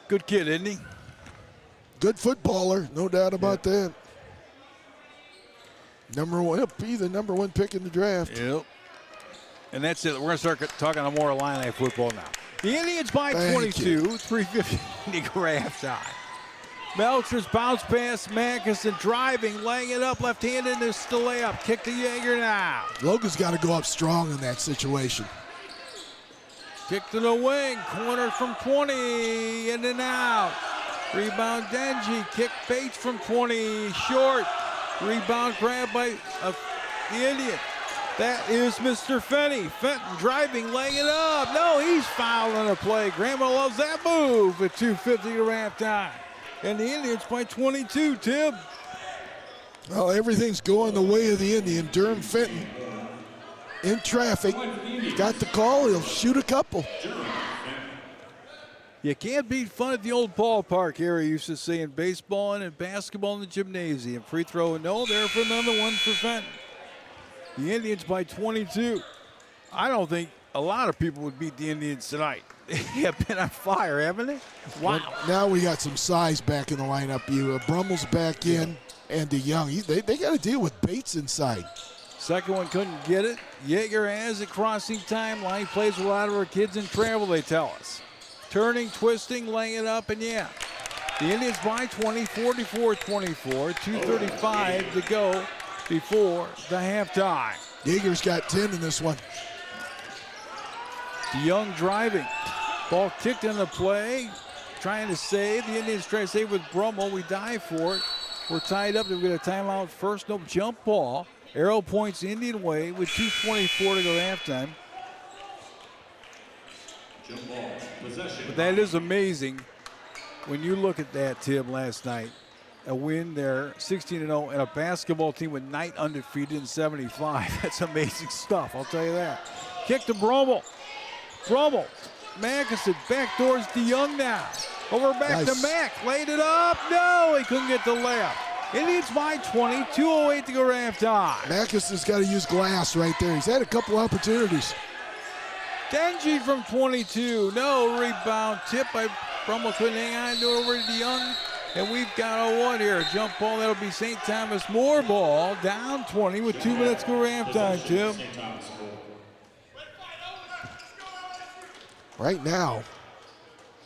Good kid, isn't he? Good footballer, no doubt about that. Number one, he'll be the number 1 pick in the draft. Yep. And that's it. We're going to start talking on more Illini football now. The Indians by 22, 3:15 to go halftime. Melcher's bounce pass, Mankeson driving, laying it up, left-handed, and still layup. Kick to Yeager now. Logan's got to go up strong in that situation. Kick to the wing, corner from 20, in and out. Rebound Denji, kick Bates from 20, short. Rebound grab by the Indian. That is Mr. Fenton. Fenton driving, laying it up. No, he's fouled on the play. Grandma loves that move at 2:50 to halftime. And the Indians by 22, Tim. Well, everything's going the way of the Indian. Durham Fenton in traffic. Got the call. He'll shoot a couple. You can't beat fun at the old ballpark, Harry used to say in baseball and in basketball in the gymnasium. Free throw, no, there for another one for Fenton. The Indians by 22. I don't think a lot of people would beat the Indians tonight. They have been on fire, haven't they? Wow. Well, now we got some size back in the lineup. Brummel's back in, and DeYoung. They got to deal with Bates inside. Second one couldn't get it. Yeager has it crossing timeline. He plays with a lot of our kids in travel, they tell us. Turning, twisting, laying it up, and yeah. The Indians by 20, 44-24, 2:35 to go before the halftime. Yeager's got 10 in this one. DeYoung driving. Ball kicked in the play. Trying to save. The Indians try to save with Brummel. We dive for it. We're tied up. We get a timeout first. No jump ball. Arrow points Indian way with 2:24 to go halftime. Jump ball. Possession. But that is amazing when you look at that, Tim, last night. A win there, 16-0, and a basketball team with night undefeated in 75. That's amazing stuff, I'll tell you that. Kick to Brummel. Brummel. Mackinson backdoors DeYoung now. Over back to Mack. Laid it up. No, he couldn't get the layup. Indians by 20, 2:08 to go to halftime. Mackison's got to use glass right there. He's had a couple opportunities. Denji from 22. No rebound. Tip by Brummel. Couldn't hang on to it over to DeYoung. And we've got a one here. A jump ball. That'll be St. Thomas More ball. Down 20 with 2 minutes to go to halftime, Tim. Right now,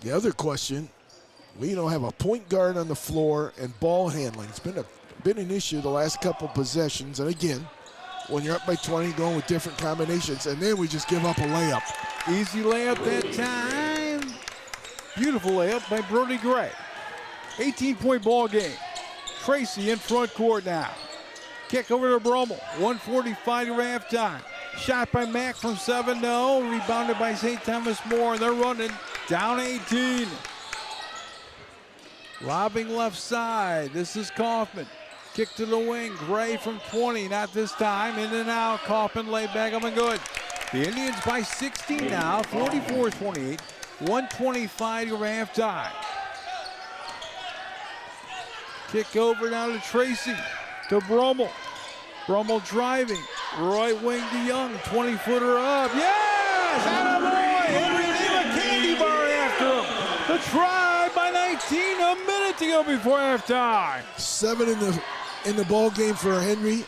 the other question, we don't have a point guard on the floor and ball handling. It's been an issue the last couple possessions. And again, when you're up by 20, going with different combinations, and then we just give up a layup. Easy layup that time. Beautiful layup by Brody Gray. 18-point ball game. Tracy in front court now. Kick over to Brummel. 1:45 to halftime. Shot by Mack from 7, no. Rebounded by St. Thomas More. They're running down 18. Lobbing left side. This is Kaufman. Kick to the wing. Gray from 20. Not this time. In and out. Kaufman laid back up and good. The Indians by 16 now. 44-28. 1:25 to halftime. Kick over now to Tracy. To Brummel. Brummel driving. Right wing DeYoung. 20-footer up. Yes! Attaboy! Henry leave a candy bar after him. The try by 19. A minute to go before halftime. 7 in the ball game for Henry.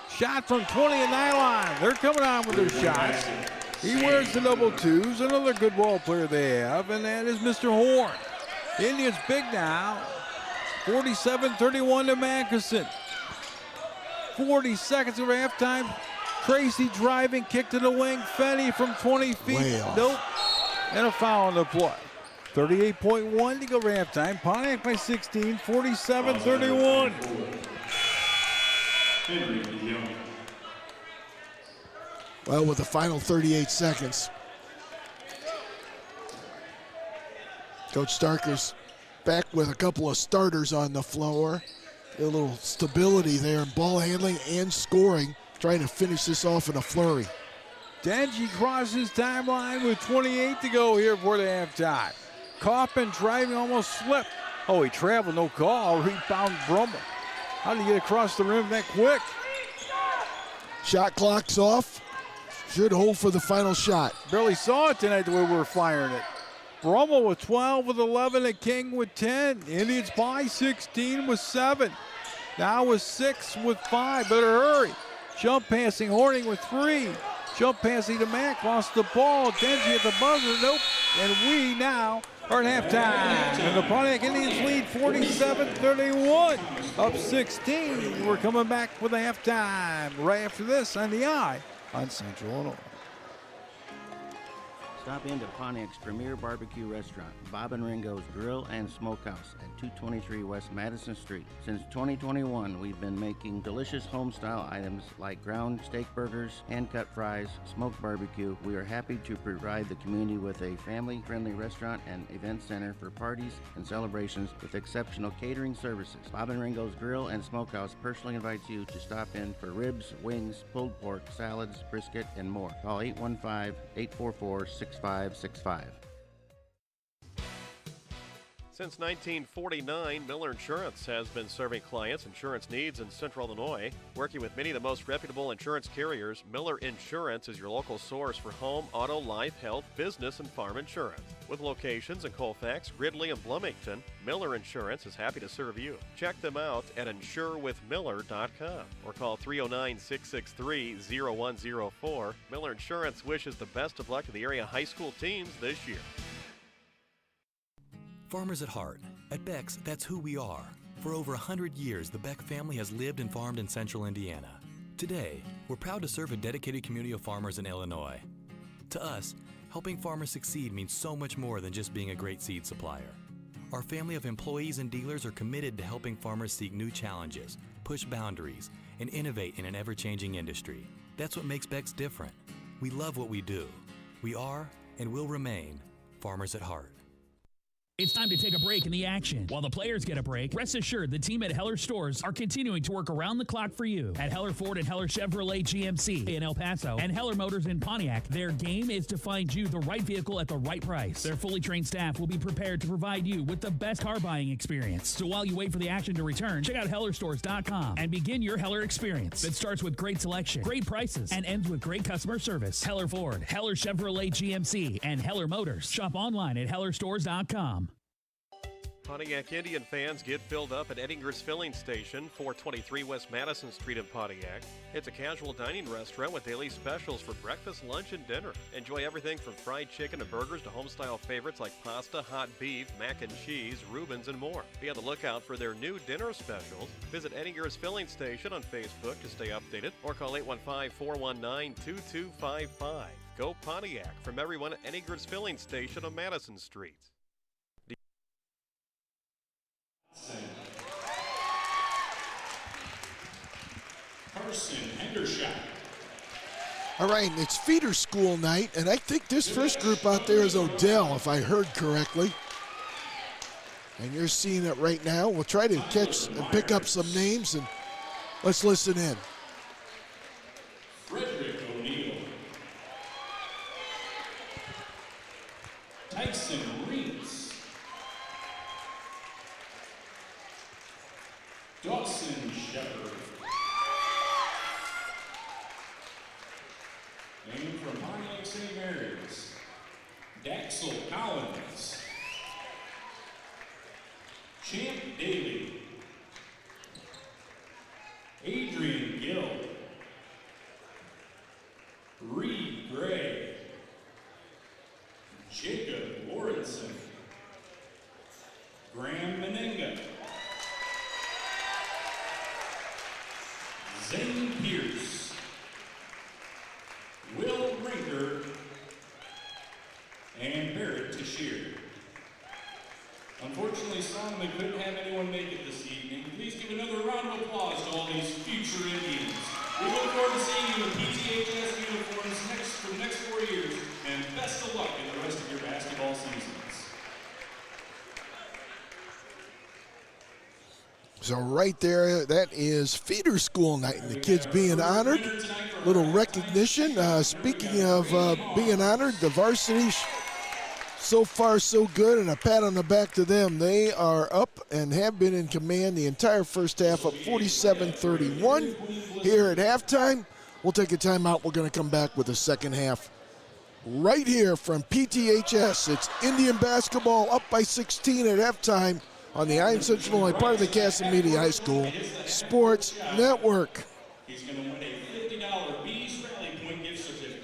Shot from 20 and 9 line. They're coming on with their shots. He wears the double twos. Another good ball player they have, and that is Mr. Horn. The Indians big now. 47-31 to Mackinson. 40 seconds of halftime. Tracy driving, kick to the wing. Fenny from 20 feet. Nope. And a foul on the play. 38.1 to go halftime. Pontiac by 16, 47-31. Well, with the final 38 seconds, Coach Starker's back with a couple of starters on the floor. A little stability there in ball handling and scoring, trying to finish this off in a flurry. Denji crosses timeline with 28 to go here for the halftime. Kaufman driving, almost slipped. Oh, he traveled, no call. Rebound Brummel. How did he get across the rim that quick? Shot clock's off. Should hold for the final shot. Barely saw it tonight the way we were firing it. Brummel with 12 with 11 and King with 10. Indians by 16 with 7. Now with 6 with 5. Better hurry. Jump passing, Horning with 3. Jump passing to Mack, lost the ball. Denji at the buzzer, nope. And we now are at halftime. And the Pontiac Indians lead 47-31. Up 16. We're coming back with a halftime right after this on the Eye on Central Illinois. Stop into Pontiac's premier barbecue restaurant, Bob and Ringo's Grill and Smokehouse at 223 West Madison Street. Since 2021, we've been making delicious home-style items like ground steak burgers, hand-cut fries, smoked barbecue. We are happy to provide the community with a family-friendly restaurant and event center for parties and celebrations with exceptional catering services. Bob and Ringo's Grill and Smokehouse personally invites you to stop in for ribs, wings, pulled pork, salads, brisket, and more. Call 815-844-6565. Since 1949, Miller Insurance has been serving clients' insurance needs in Central Illinois. Working with many of the most reputable insurance carriers, Miller Insurance is your local source for home, auto, life, health, business, and farm insurance. With locations in Colfax, Gridley, and Bloomington, Miller Insurance is happy to serve you. Check them out at insurewithmiller.com or call 309-663-0104. Miller Insurance wishes the best of luck to the area high school teams this year. Farmers at heart. At Beck's, that's who we are. For over 100 years, the Beck family has lived and farmed in central Indiana. Today, we're proud to serve a dedicated community of farmers in Illinois. To us, helping farmers succeed means so much more than just being a great seed supplier. Our family of employees and dealers are committed to helping farmers seek new challenges, push boundaries, and innovate in an ever-changing industry. That's what makes Beck's different. We love what we do. We are and will remain farmers at heart. It's time to take a break in the action. While the players get a break, rest assured the team at Heller Stores are continuing to work around the clock for you. At Heller Ford and Heller Chevrolet GMC in El Paso and Heller Motors in Pontiac, their game is to find you the right vehicle at the right price. Their fully trained staff will be prepared to provide you with the best car buying experience. So while you wait for the action to return, check out HellerStores.com and begin your Heller experience that starts with great selection, great prices, and ends with great customer service. Heller Ford, Heller Chevrolet GMC, and Heller Motors. Shop online at HellerStores.com. Pontiac Indian fans get filled up at Eddinger's Filling Station, 423 West Madison Street in Pontiac. It's a casual dining restaurant with daily specials for breakfast, lunch, and dinner. Enjoy everything from fried chicken and burgers to home-style favorites like pasta, hot beef, mac and cheese, Reubens, and more. Be on the lookout for their new dinner specials. Visit Eddinger's Filling Station on Facebook to stay updated or call 815-419-2255. Go Pontiac from everyone at Eddinger's Filling Station on Madison Street. Carson Hendershot. All right, it's feeder school night, and I think this first group out there is Odell, if I heard correctly. And you're seeing it right now. We'll try to catch and pick up some names, and let's listen in. Frederick O'Neill. Tyson Reeds. Dawson Shepard. And from Pontiac St. Mary's, Daxel Collins. Champ Daly. Adrian Gill. Reed Gray. Jacob Lorenzen. Graham Menenga. Zane Pierce. Will Rinker. And Barrett Tashir. Unfortunately, Solomon couldn't have anyone make it this evening. Please give another round of applause to all these future Indians. We look forward to seeing you in PTHS uniforms for the next 4 years, and best of luck in the rest of your basketball seasons. So right there, that is feeder school night, and the kids being honored. Little recognition. Speaking of being honored, the varsity, so far so good, and a pat on the back to them. They are up and have been in command the entire first half, up 47-31. Here at halftime, we'll take a timeout. We're going to come back with the second half right here from PTHS. It's Indian basketball up by 16 at halftime on the Iron Central Illinois, part of the Casamigos High School Sports Network. He's going to win a $50 Bees Rally Point gift certificate.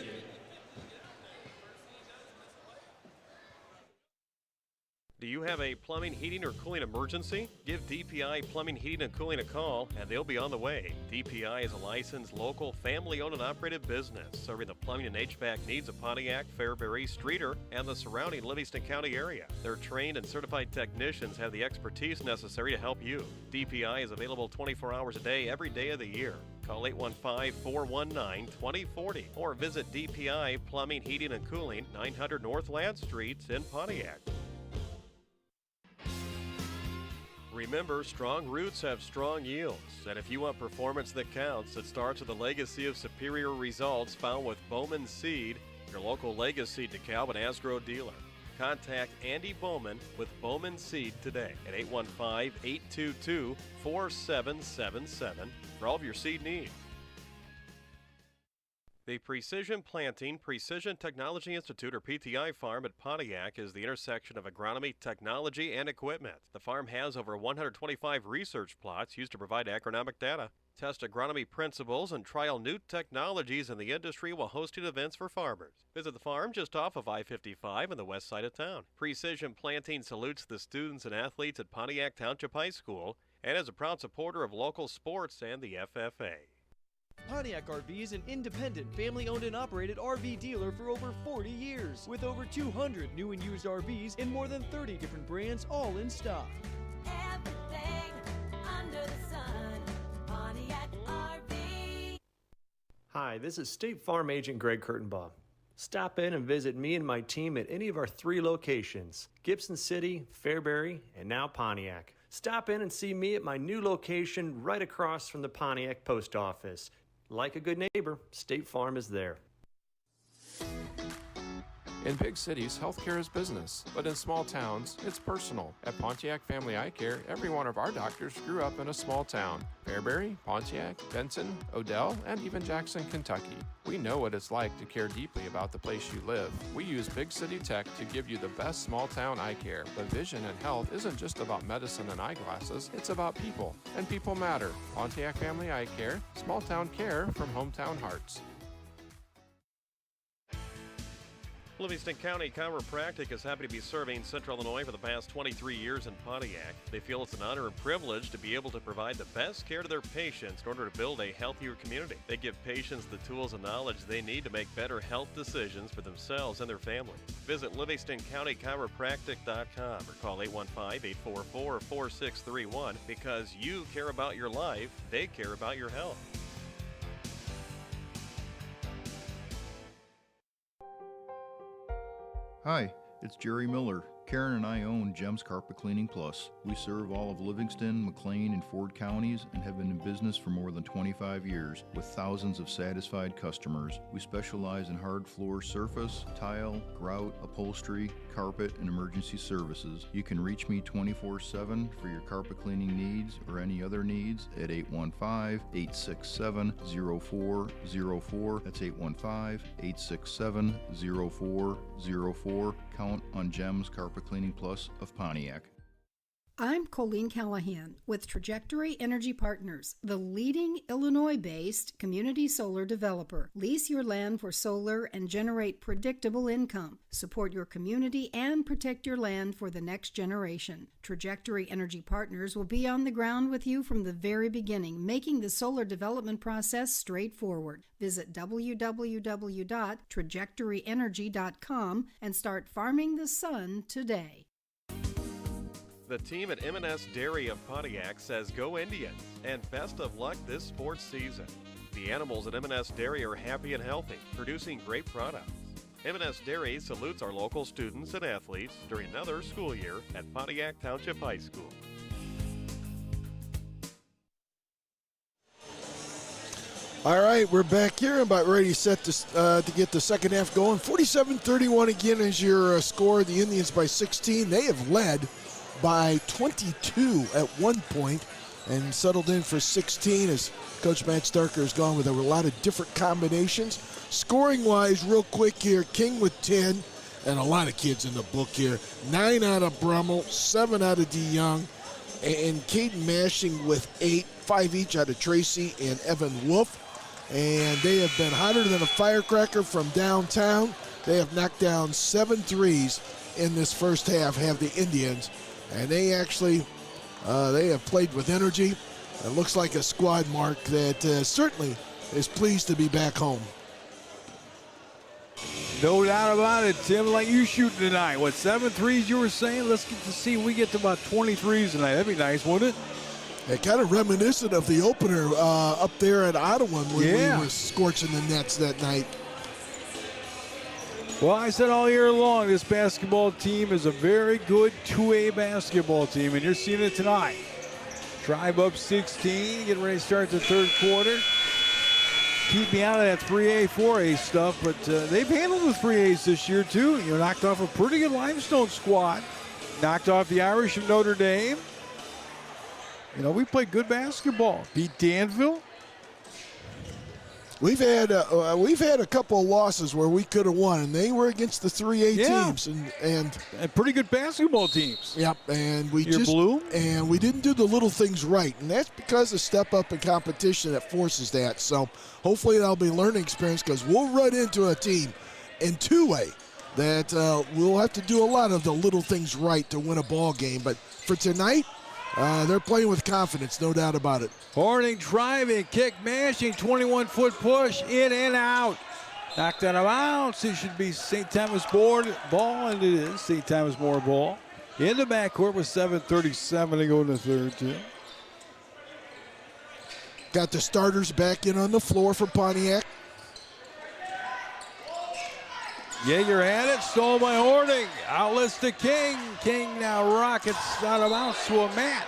Do you have a plumbing, heating, or cooling emergency? Give DPI Plumbing, Heating, and Cooling a call, and they'll be on the way. DPI is a licensed, local, family-owned and operated business, serving the plumbing and HVAC needs of Pontiac, Fairbury, Streator, and the surrounding Livingston County area. Their trained and certified technicians have the expertise necessary to help you. DPI is available 24 hours a day, every day of the year. Call 815-419-2040 or visit DPI Plumbing, Heating, and Cooling, 900 North Ladd Street in Pontiac. Remember, strong roots have strong yields, and if you want performance that counts, it starts with a legacy of superior results found with Bowman Seed, your local legacy DeKalb and Asgrow dealer. Contact Andy Bowman with Bowman Seed today at 815-822-4777 for all of your seed needs. The Precision Planting Precision Technology Institute, or PTI farm at Pontiac, is the intersection of agronomy, technology, and equipment. The farm has over 125 research plots used to provide agronomic data, test agronomy principles, and trial new technologies in the industry while hosting events for farmers. Visit the farm just off of I-55 on the west side of town. Precision Planting salutes the students and athletes at Pontiac Township High School and is a proud supporter of local sports and the FFA. Pontiac RV is an independent, family-owned and operated RV dealer for over 40 years, with over 200 new and used RVs in more than 30 different brands, all in stock. Everything under the sun, Pontiac RV. Hi, this is State Farm Agent Greg Kurtenbaum. Stop in and visit me and my team at any of our 3 locations, Gibson City, Fairbury, and now Pontiac. Stop in and see me at my new location right across from the Pontiac Post Office. Like a good neighbor, State Farm is there. In big cities, healthcare is business, but in small towns, it's personal. At Pontiac Family Eye Care, every one of our doctors grew up in a small town. Fairbury, Pontiac, Benson, Odell, and even Jackson, Kentucky. We know what it's like to care deeply about the place you live. We use big city tech to give you the best small town eye care. But vision and health isn't just about medicine and eyeglasses, it's about people. And people matter. Pontiac Family Eye Care, small town care from hometown hearts. Livingston County Chiropractic is happy to be serving Central Illinois for the past 23 years in Pontiac. They feel it's an honor and privilege to be able to provide the best care to their patients in order to build a healthier community. They give patients the tools and knowledge they need to make better health decisions for themselves and their families. Visit LivingstonCountyChiropractic.com or call 815-844-4631 because you care about your life, they care about your health. Hi, it's Jerry Miller. Karen and I own Gems Carpet Cleaning Plus. We serve all of Livingston, McLean, and Ford counties and have been in business for more than 25 years with thousands of satisfied customers. We specialize in hard floor surface, tile, grout, upholstery, carpet, and emergency services. You can reach me 24/7 for your carpet cleaning needs or any other needs at 815-867-0404. That's 815-867-0404. Count on Gems Carpet Cleaning Plus of Pontiac. I'm Colleen Callahan with Trajectory Energy Partners, the leading Illinois-based community solar developer. Lease your land for solar and generate predictable income. Support your community and protect your land for the next generation. Trajectory Energy Partners will be on the ground with you from the very beginning, making the solar development process straightforward. Visit www.trajectoryenergy.com and start farming the sun today. The team at M&S Dairy of Pontiac says go Indians and best of luck this sports season. The animals at M&S Dairy are happy and healthy, producing great products. M&S Dairy salutes our local students and athletes during another school year at Pontiac Township High School. All right, we're back here, about ready set to get the second half going. 47-31 again is your score. The Indians by 16. They have led by 22 at one point and settled in for 16 as Coach Matt Starker has gone with a lot of different combinations. Scoring-wise, real quick here, King with 10, and a lot of kids in the book here. 9 out of Brummel, 7 out of DeYoung, and Caden Mashing with 8, 5 each out of Tracy and Evan Wolf. And they have been hotter than a firecracker from downtown. They have knocked down 7 threes in this first half, have the Indians. And they actually, they have played with energy. It looks like a squad, Mark, that certainly is pleased to be back home. No doubt about it, Tim. Like you shooting tonight. What, 7 threes you were saying? Let's get to see we get to about 20 threes tonight. That'd be nice, wouldn't it? Yeah, kind of reminiscent of the opener up there at Ottawa when we were scorching the nets that night. Well, I said all year long, this basketball team is a very good 2A basketball team, and you're seeing it tonight. Tribe up 16, getting ready to start the third quarter. keep me out of that 3A, 4A stuff, but they've handled the 3As this year, too. You know, knocked off a pretty good Limestone squad. Knocked off the Irish of Notre Dame. You know, we played good basketball. Beat Danville. We've had a couple of losses where we could have won, and they were against the 3A teams and pretty good basketball teams. Yep, and we we didn't do the little things right, and that's because of step up in competition that forces that. So hopefully that'll be a learning experience because we'll run into a team in 2A that we'll have to do a lot of the little things right to win a ball game. But for tonight, they're playing with confidence, no doubt about it. Horning driving, kick, mashing, 21-foot push, in and out. Knocked out of bounds. It should be St. Thomas More ball, and it is St. Thomas More ball. In the backcourt with 7:37 to go in the third, too. Got the starters back in on the floor for Pontiac. Yeager had it, stolen by Horning. Outlets to King. King now rockets out of bounds to a mat.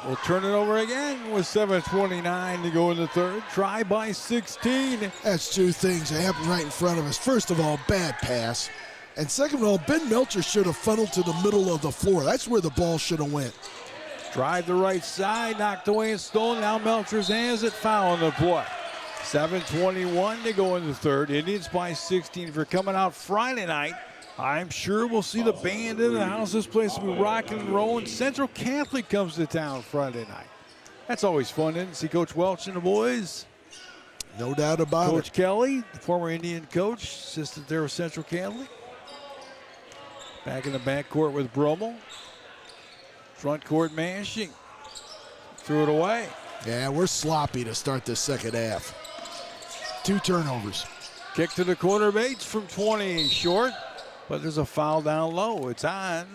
We'll turn it over again with 7:29 to go in the third. Try by 16. That's two things that happened right in front of us. First of all, bad pass. And second of all, Ben Melcher should have funneled to the middle of the floor. That's where the ball should have went. Drive the right side, knocked away and stolen. Now Melcher's hands it, foul on the play. 7:21 to go in the third. Indians by 16 for coming out Friday night. I'm sure we'll see the band in the house. This place will be rocking and rolling. Central Catholic comes to town Friday night. That's always fun, isn't it? See Coach Welch and the boys. No doubt about it. Coach Kelly, the former Indian coach, assistant there with Central Catholic. Back in the backcourt with Brummel. Front court mashing. Threw it away. Yeah, we're sloppy to start the second half. 2 turnovers. Kick to the corner, Bates from 20, short. But there's a foul down low. It's on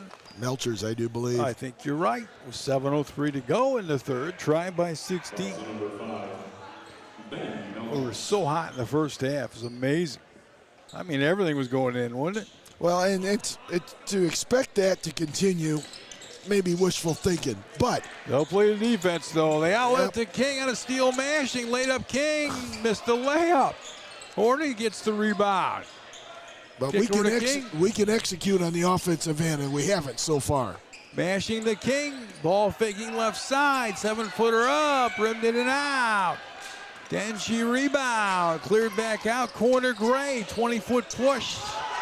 Melcher's, I do believe. I think you're right. With 7:03 to go in the third. Try by 16. We were so hot in the first half. It was amazing. I mean, everything was going in, wasn't it? Well, and it's to expect that to continue, maybe wishful thinking. But they'll play the defense, though. They outlet to King on a steal mashing. Laid up King. Missed the layup. Horning gets the rebound. But we can execute on the offensive end, and we haven't so far. Mashing the King. Ball faking left side. 7-footer up. Rimmed in and out. Denji rebound. Cleared back out. Corner Gray. 20-foot push.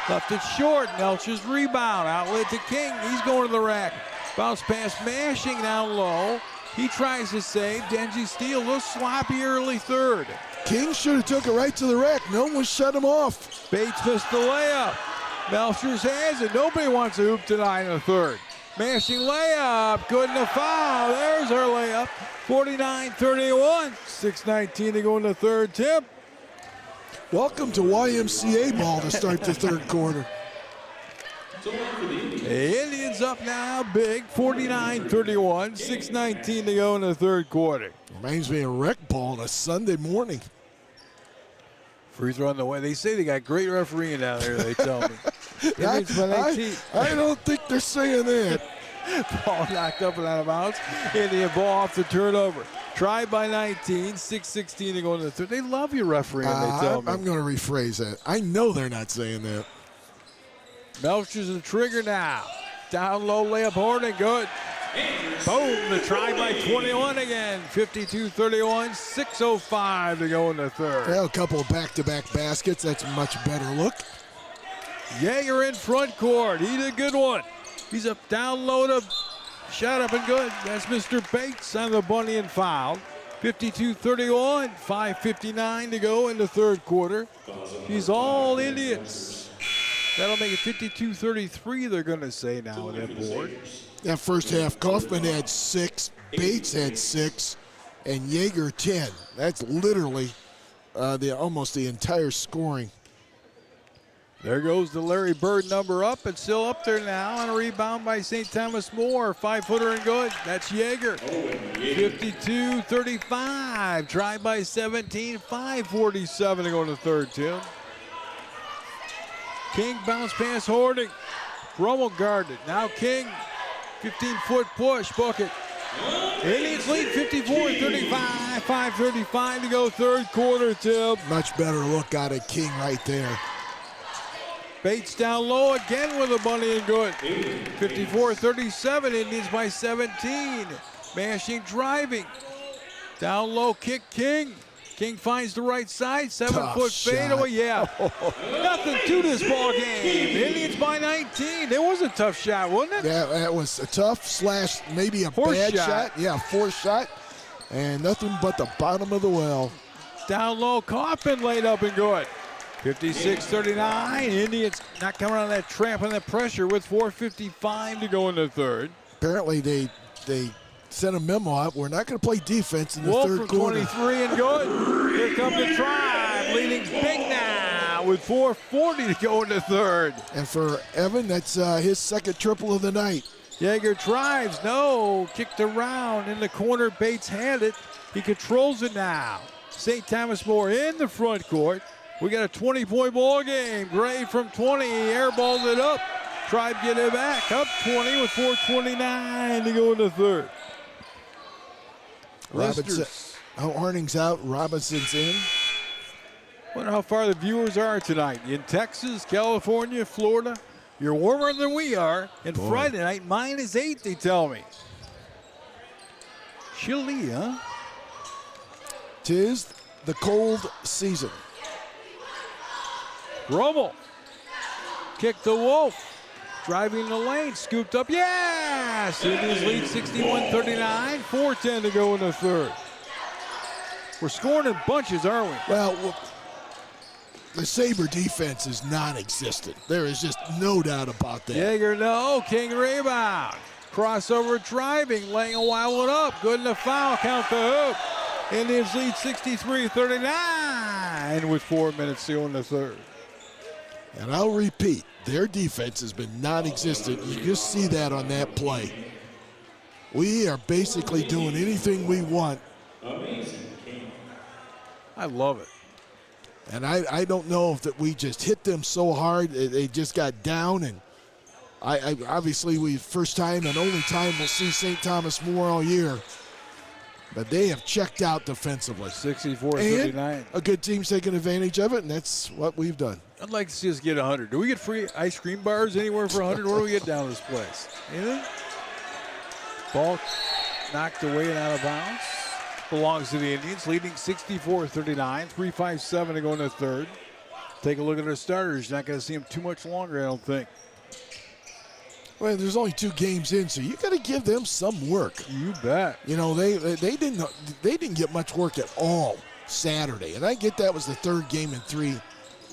Left it short. Melcher's rebound. Outlet to King. He's going to the rack. Bounce pass mashing down low. He tries to save. Denji steal. A little sloppy early third. King should have took it right to the rack. No one shut him off. Bates missed the layup. Melcher's has it. Nobody wants to hoop tonight in the third. Mashing layup. Good enough foul. There's our layup. 49-31. 6:19 to go in the third. Tip. Welcome to YMCA ball to start the third quarter. The Indians up now big. 49-31. 6:19 to go in the third quarter. Reminds me of rec ball on a Sunday morning. Free throw on the way. They say they got great refereeing down there, they tell me. I don't think they're saying that. Ball knocked up and out of bounds. Indian ball off the turnover. Tried by 19. 6:16 to go in the third. They love your refereeing, they tell me. I'm going to rephrase that. I know they're not saying that. Melcher's the trigger now. Down low layup, Horning, good. Boom, the try by 21 again. 52-31, 6:05 to go in the third. Well, a couple of back-to-back baskets. That's a much better look. Yeager in front court. He did a good one. He's up down low to shot up and good. That's Mr. Bates on the bunny and foul. 52-31, 5:59 to go in the third quarter. He's all Indians. That'll make it 52-33, they're going to say now on that board. That first half, Kaufman had 6, Bates had 6, and Yeager 10. That's literally almost the entire scoring. There goes the Larry Bird number up. It's still up there now on a rebound by St. Thomas More. 5-footer and good. That's Yeager. 52-35. Try by 17. 5:47 to go in the third, Tim. King bounce pass Horning. Brummel guarded. Now King. 15-foot push. Book it. Indians lead 54-35. 5:35 to go, third quarter, Tim. Much better look out of King right there. Bates down low again with a bunny and good. 54-37, Indians by 17. Mashing driving. Down low kick King. King finds the right side, 7-foot fadeaway. Yeah. Nothing to this ball game. Indians by 19. It was a tough shot, wasn't it? Yeah, that was a tough slash, maybe a Forced bad shot. shot. Yeah, forced shot. And nothing but the bottom of the well. Down low, Coffin laid up and good. 56-39. Indians not coming on that tramp and that pressure with 4:55 to go in the third. Apparently they sent a memo out. We're not going to play defense in the Wolf third from quarter. 23 and good. Here comes the Tribe, leading big now with 4:40 to go in the third. And for Evan, that's his second triple of the night. Jaeger drives, no, kicked around in the corner. Bates had it. He controls it now. St. Thomas More in the front court. We got a 20-point ball game. Gray from 20, airballs it up. Tribe get it back, up 20 with 4:29 to go in the third. Robinson, Horning's out, Robinson's in. Wonder how far the viewers are tonight. In Texas, California, Florida. You're warmer than we are. And Boy. Friday night, -8, they tell me. Chilly, huh? 'Tis the cold season. Rummel. Kick to Wolf. Driving the lane, scooped up. Yes! Indians lead 61-39. 4:10 to go in the third. We're scoring in bunches, aren't we? Well, the Sabre defense is non-existent. There is just no doubt about that. Jaeger, no. King rebound. Crossover driving, laying a wild one up. Good in the foul, count the hoop. Indians lead 63-39 with 4 minutes to go in the third. And I'll repeat, their defense has been non-existent. You just see that on that play. We are basically doing anything we want. I love it. And I don't know if that we just hit them so hard, they just got down. And I obviously, first time and only time we'll see St. Thomas More all year. But they have checked out defensively. 64-39. And a good team's taking advantage of it, and that's what we've done. I'd like to see us get 100. Do we get free ice cream bars anywhere for 100? Where do we get down this place? Anything? Ball knocked away and out of bounds. Belongs to the Indians, leading 64-39. 3:57 to go in the third. Take a look at our starters. You're not going to see them too much longer, I don't think. Well, there's only 2 games in, so you got to give them some work. You bet. You know, they didn't get much work at all Saturday, and I get that was the third game in 3.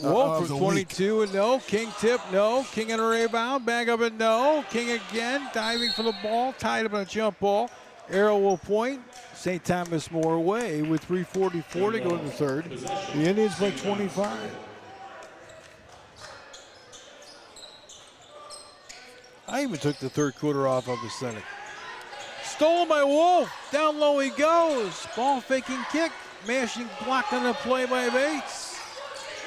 Wolf from 22 and no. King tip, no. King on a rebound, back up and no. King again, diving for the ball, tied up on a jump ball. Arrow will point. St. Thomas More away with 3:44 to go in the third. The Indians by 25. I even took the third quarter off of the center. Stolen by Wolf. Down low he goes. Ball faking kick. Mashing blocked on the play by Bates.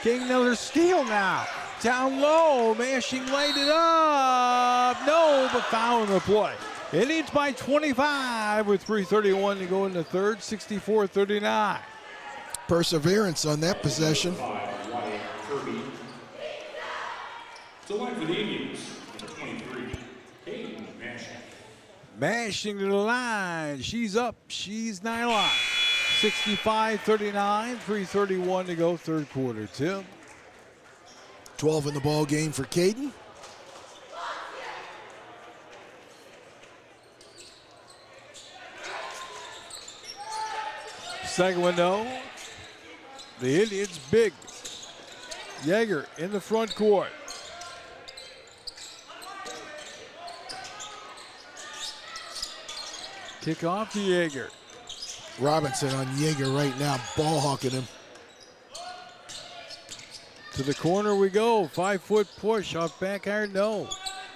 King another steal now. Down low. Mashing laid it up. No, but foul in the play. Indians by 25 with 3:31 to go in the third. 64-39. Perseverance on that possession. To line for the Indians, number 23, Hayden Mashing. Mashing to the line. She's up. She's nylon. 65-39. 3:31 to go, third quarter. Tim. 12 in the ball game for Caden. Second one, no. The Indians big. Jaeger in the front court. Kick off to Jaeger. Robinson on Jaeger right now, ball hawking him. To the corner we go. 5-foot push off back iron, no.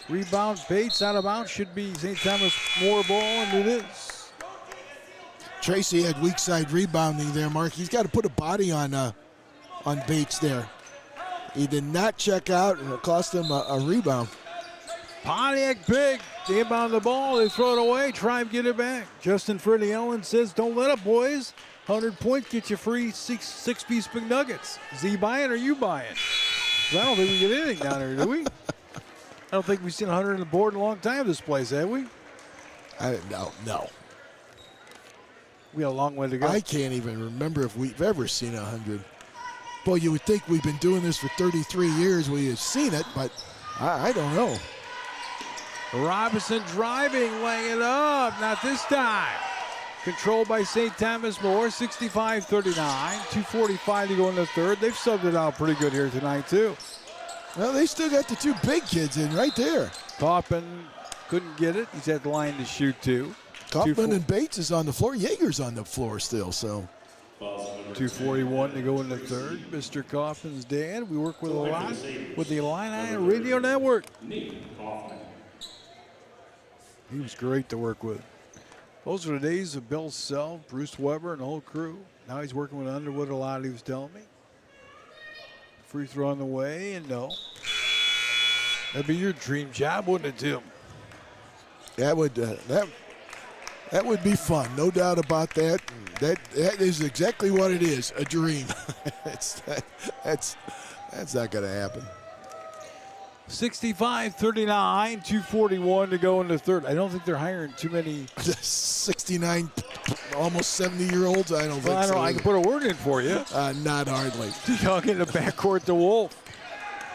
Rebound, Bates out of bounds. Should be St. Thomas More ball, and it is. Tracy had weak side rebounding there, Mark. He's got to put a body on Bates there. He did not check out, and it cost him a rebound. Pontiac big. They inbound the ball. They throw it away. Tribe get it back. Justin Freddie Ellen says, don't let up, boys. 100 points get you free six-piece McNuggets. Is he buying or you buying? I don't think we get anything down here, do we? I don't think we've seen 100 on the board in a long time this place, have we? No. We got a long way to go. I can't even remember if we've ever seen 100. Boy, you would think we've been doing this for 33 years. We have seen it, but I don't know. Robinson driving, laying it up. Not this time. Controlled by St. Thomas More, 65-39. 2:45 to go in the third. They've subbed it out pretty good here tonight, too. Well, they still got the two big kids in right there. Kaufman couldn't get it. He's at the line to shoot two. Kaufman and Bates is on the floor. Yeager's on the floor still, so. 2:41 to go in the third. Mr. Kaufman's dad. We work with a lot with the Illini Radio Network. He was great to work with. Those are the days of Bill Self, Bruce Weber, and the whole crew. Now he's working with Underwood a lot, he was telling me. Free throw on the way, and no. That'd be your dream job, wouldn't it, Tim? That would be fun, no doubt about that. That is exactly what it is, a dream. That's not going to happen. 65-39, 2:41 to go in the third. I don't think they're hiring too many 69, almost 70-year-olds. I don't think so. I can put a word in for you. Not hardly. DeYoung in the backcourt to Wolf.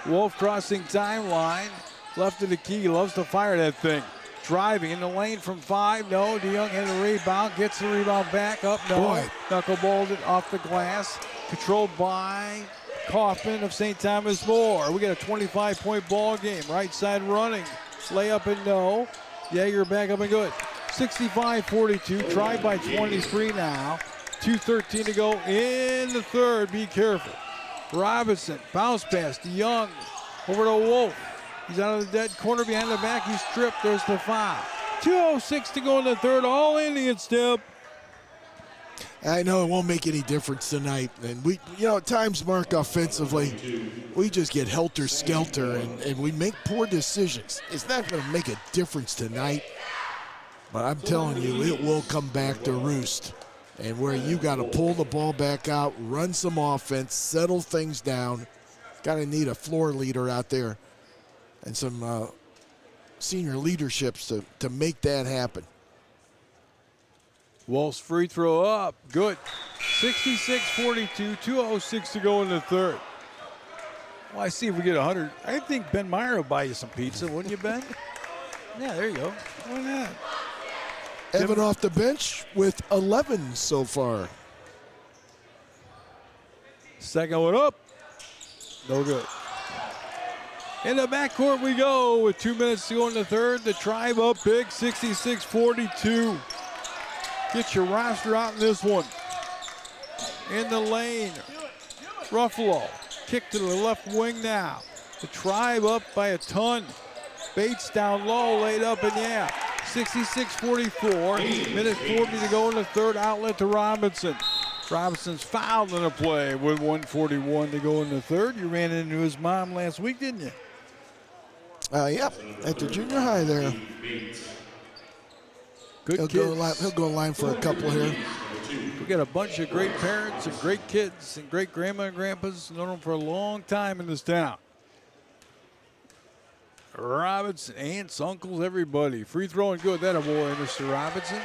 Wolf crossing timeline, left of the key, loves to fire that thing. Driving in the lane from 5, no. DeYoung had a rebound, gets the rebound back up, no. Boy. Knuckleballed it off the glass, controlled by Kaufman of St. Thomas More. We got a 25-point ball game. Right side running. Layup and no. Yeager back up and good. 65-42. Tried by 23 now. 2:13 to go in the third. Be careful. Robinson. Bounce pass to Young. Over to Wolf. He's out of the dead corner behind the back. He's stripped. There's the foul. 2:06 to go in the third. All Indians step. I know it won't make any difference tonight. And we, at times, Mark, offensively, we just get helter-skelter and we make poor decisions. It's not going to make a difference tonight. But I'm telling you, it will come back to roost. And where you got to pull the ball back out, run some offense, settle things down. Got to need a floor leader out there and some senior leaderships to make that happen. Wolf's free throw up. Good. 66-42, 2:06 to go in the third. Well, I see if we get 100. I think Ben Meyer will buy you some pizza, wouldn't you, Ben? Yeah, there you go. Why not? Evan off the bench with 11 so far. Second one up. No good. In the backcourt we go with 2 minutes to go in the third. The Tribe up big, 66-42. Get your roster out in this one. In the lane. Ruffalo. Kick to the left wing now. The Tribe up by a ton. Bates down low, laid up, and yeah. 66-44. Minute 40 to go in the third. Outlet to Robinson. Robinson's fouled in a play with 1:41 to go in the third. You ran into his mom last week, didn't you? Yep, at the junior high there. Good He'll go line for a couple here. We got a bunch of great parents and great kids and great grandma and grandpas. Known them for a long time in this town. Robinson, aunts, uncles, everybody. Free throw and good. That a boy, Mr. Robinson.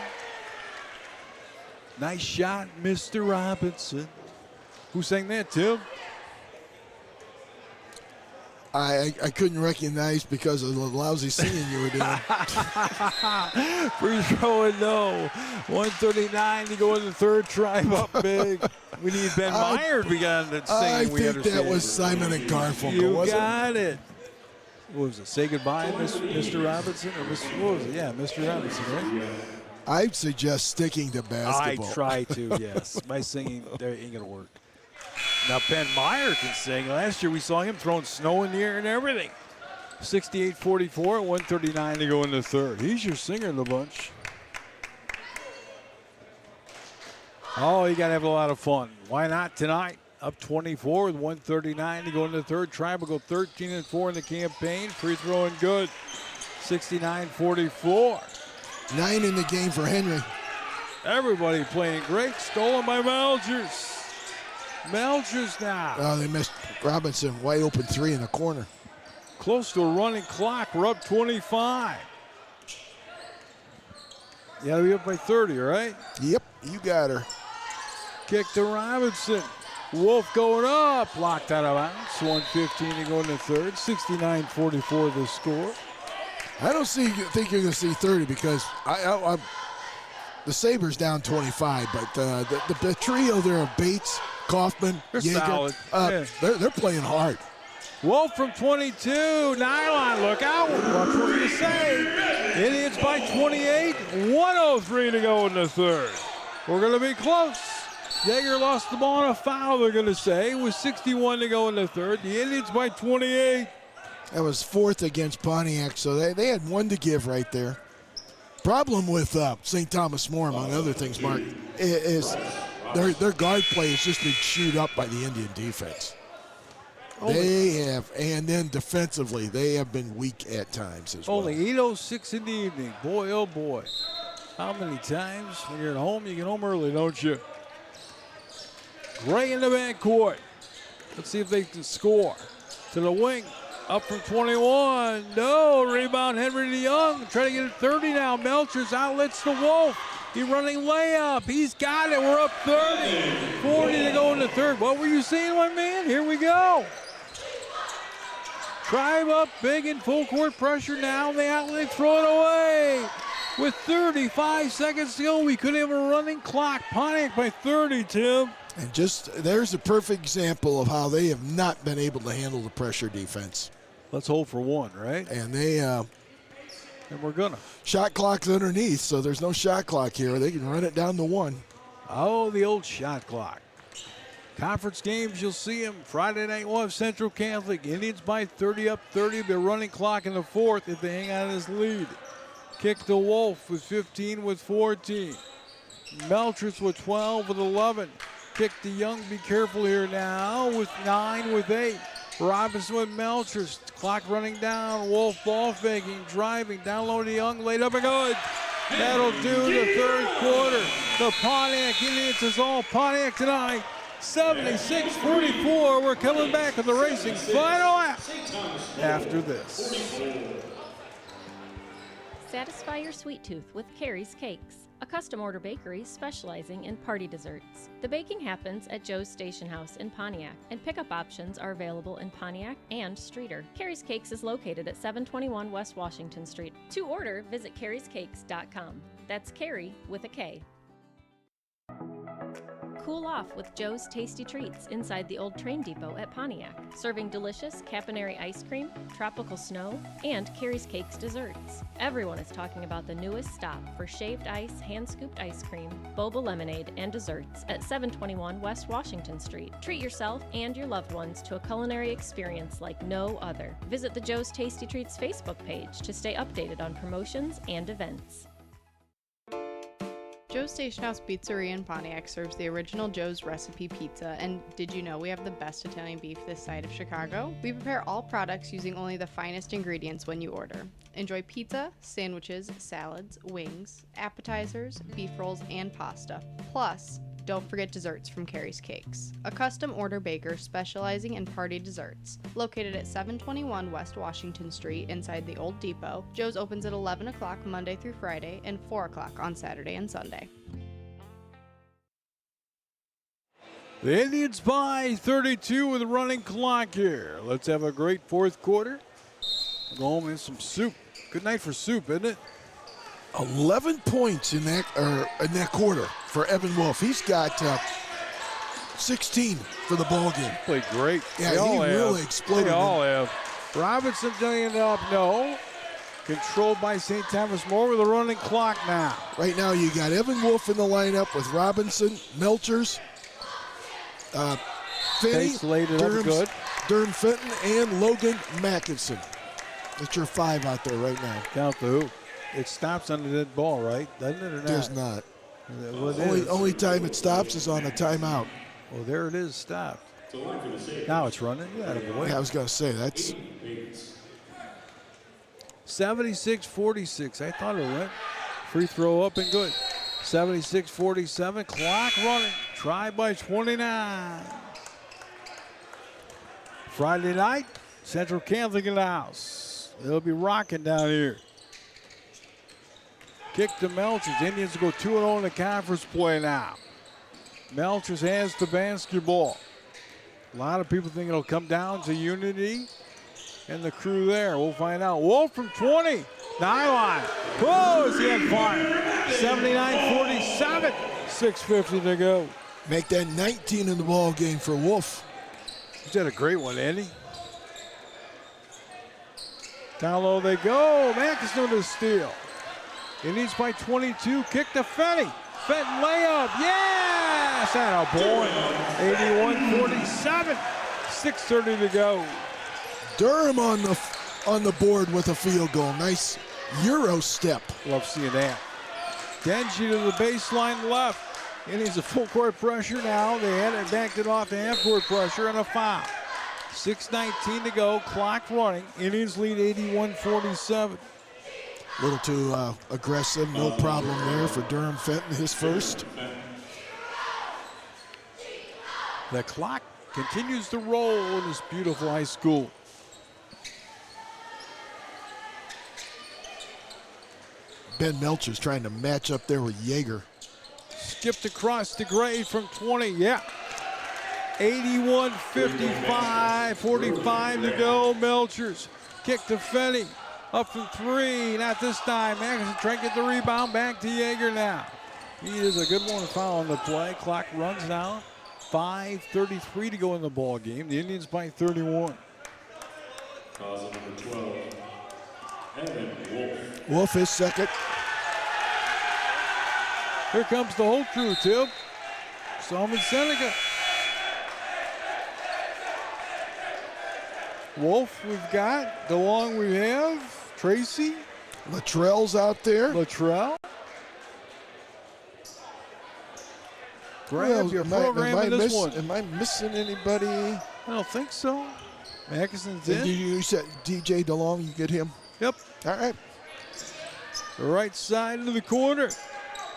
Nice shot, Mr. Robinson. Who sang that, Tim? I couldn't recognize because of the lousy singing you were doing. Free throw and no. 1:39 to go in the third. Tribe up big. We need Ben Meyer to be on that singing. I think that was Simon and Garfunkel, You wasn't got it. What was it? Say goodbye, Mr. Robinson? Or what was it? Yeah, Mr. Robinson, right? I'd suggest sticking to basketball. I try to, yes. My singing there ain't going to work. Now, Ben Meyer can sing. Last year we saw him throwing snow in the air and everything. 68-44, 1:39 to go in the third. He's your singer in the bunch. Oh, you got to have a lot of fun. Why not tonight? Up 24 with 1:39 to go in the third. Tribe will go 13-4 in the campaign. Free throw and good. 69-44. 9 in the game for Henry. Everybody playing great. Stolen by Melchers. Melchers now. Oh, they missed Robinson. Wide open 3 in the corner. Close to a running clock. We're up 25. You got to be up by 30, right? Yep, you got her. Kick to Robinson. Wolf going up. Locked out of bounds. 1:15 to go in the third. 69-44 the score. I don't think you're going to see 30 because the Sabres down 25, but the trio there of Bates, Kaufman, They're Yeager, solid. They're playing hard. Wolf from 22. Nylon, look out. Watch what you say. Indians by 28. 1:03 to go in the third. We're going to be close. Yeager lost the ball on a foul, they're going to say, with 61 to go in the third. The Indians by 28. That was 4th against Pontiac, so they had 1 to give right there. Problem with St. Thomas More, among other things, Mark, is their guard play has just been chewed up by the Indian defense. They have, and then defensively, they have been weak at times as well. Only 8:06 in the evening. Boy, oh boy. How many times when you're at home, you get home early, don't you? Gray in the backcourt. Let's see if they can score. To the wing. Up from 21. No. Rebound Henry DeYoung. Trying to get it 30 now. Melchers outlets to Wolf. He running layup. He's got it. We're up 30. 40 to go in the third. What were you saying, my man? Here we go. Drive up big in full court pressure now. The outlet, throw it away. With 35 seconds to go, we could have a running clock. Pontiac by 30, Tim. And there's a perfect example of how they have not been able to handle the pressure defense. Let's hold for 1, right? And they and we're gonna. Shot clock's underneath, so there's no shot clock here. They can run it down to 1. Oh, the old shot clock. Conference games, you'll see them. Friday night, we'll have Central Catholic. Indians by 30, up 30. Be a running clock in the fourth if they hang on this lead. Kick to Wolf with 15 with 14. Melchers with 12 with 11. Kick to Young, be careful here now, with 9 with 8. Robinson with Melchers, clock running down. Wolf ball faking, driving, down low to Young, laid up and good. That'll do the third quarter. The Pontiac Indians is all Pontiac tonight. 76-44. We're coming back in the racing final lap after this. Satisfy your sweet tooth with Carrie's Cakes, a custom order bakery specializing in party desserts. The baking happens at Joe's Station House in Pontiac, and pickup options are available in Pontiac and Streeter. Carrie's Cakes is located at 721 West Washington Street. To order, visit carriescakes.com. That's Carrie with a K. Cool off with Joe's Tasty Treats inside the old train depot at Pontiac, serving delicious Caponari ice cream, tropical snow, and Carrie's Cakes desserts. Everyone is talking about the newest stop for shaved ice, hand-scooped ice cream, boba lemonade, and desserts at 721 West Washington Street. Treat yourself and your loved ones to a culinary experience like no other. Visit the Joe's Tasty Treats Facebook page to stay updated on promotions and events. Joe's Station House Pizzeria in Pontiac serves the original Joe's recipe pizza, and did you know we have the best Italian beef this side of Chicago? We prepare all products using only the finest ingredients when you order. Enjoy pizza, sandwiches, salads, wings, appetizers, beef rolls, and pasta. Plus, don't forget desserts from Carrie's Cakes, a custom order baker specializing in party desserts. Located at 721 West Washington Street inside the Old Depot, Joe's opens at 11 o'clock Monday through Friday and 4 o'clock on Saturday and Sunday. The Indians by 32 with a running clock here. Let's have a great fourth quarter. Go home and some soup. Good night for soup, isn't it? 11 points in that quarter for Evan Wolf. He's got 16 for the ball game. Played great. Yeah, he really exploded. They all have. Robinson doing it up, no. Controlled by St. Thomas More with a running clock now. Right now you got Evan Wolf in the lineup with Robinson, Melchers, Finney, Durham Fenton, and Logan Mackinson. That's your 5 out there right now. Count the hoop. It stops on the dead ball, right? Doesn't it or not? It does not. Well, only time it stops is on a timeout. Well, there it is, stopped. Now it's running. Yeah, I was going to say, that's 76-46. I thought it went. Free throw up and good. 76-47. Clock running. Try by 29. Friday night, Central Catholic in the house. They'll be rocking down here. Kick to Melchers. Indians go 2-0 in the conference play now. Melchers has the basketball. A lot of people think it'll come down to Unity and the crew there. We'll find out. Wolf from 20. Nylon. Oh, is he on fire? 79-47. 6:50 to go. Make that 19 in the ball game for Wolf. He's had a great one, Andy. Down low they go. Mackes with the steal. Indians by 22. Kick to Fenny. Fenton layup. Yes! And a point. 81-47. 6:30 to go. Durham on the board with a field goal. Nice Euro step. Love seeing that. Denji to the baseline left. Indians a full court pressure now. They had it, backed it off to half court pressure and a foul. 6:19 to go. Clock running. Indians lead 81-47. A little too aggressive. No problem there for Durham Fenton, his first. The clock continues to roll in this beautiful high school. Ben Melchers trying to match up there with Yeager. Skipped across to Gray from 20. Yeah. 81-55. 45 to go. Melchers. Kick to Fenny. Up from 3. Not this time. Mackes trying to get the rebound. Back to Yeager now. He is a good one foul on the play. Clock runs down. 5:33 to go in the ball game. The Indians by 31. Cause number 12, Evan Wolf. Wolf is second. Here comes the whole crew, Tib. Solomon Seneca. Wolf we've got. DeLong we have. Tracy. Luttrell's out there. Luttrell. Well, Your program in this one. Am I missing anybody? I don't think so. Mackeson's in. You said DJ DeLong, you get him? Yep. All right. The right side into the corner.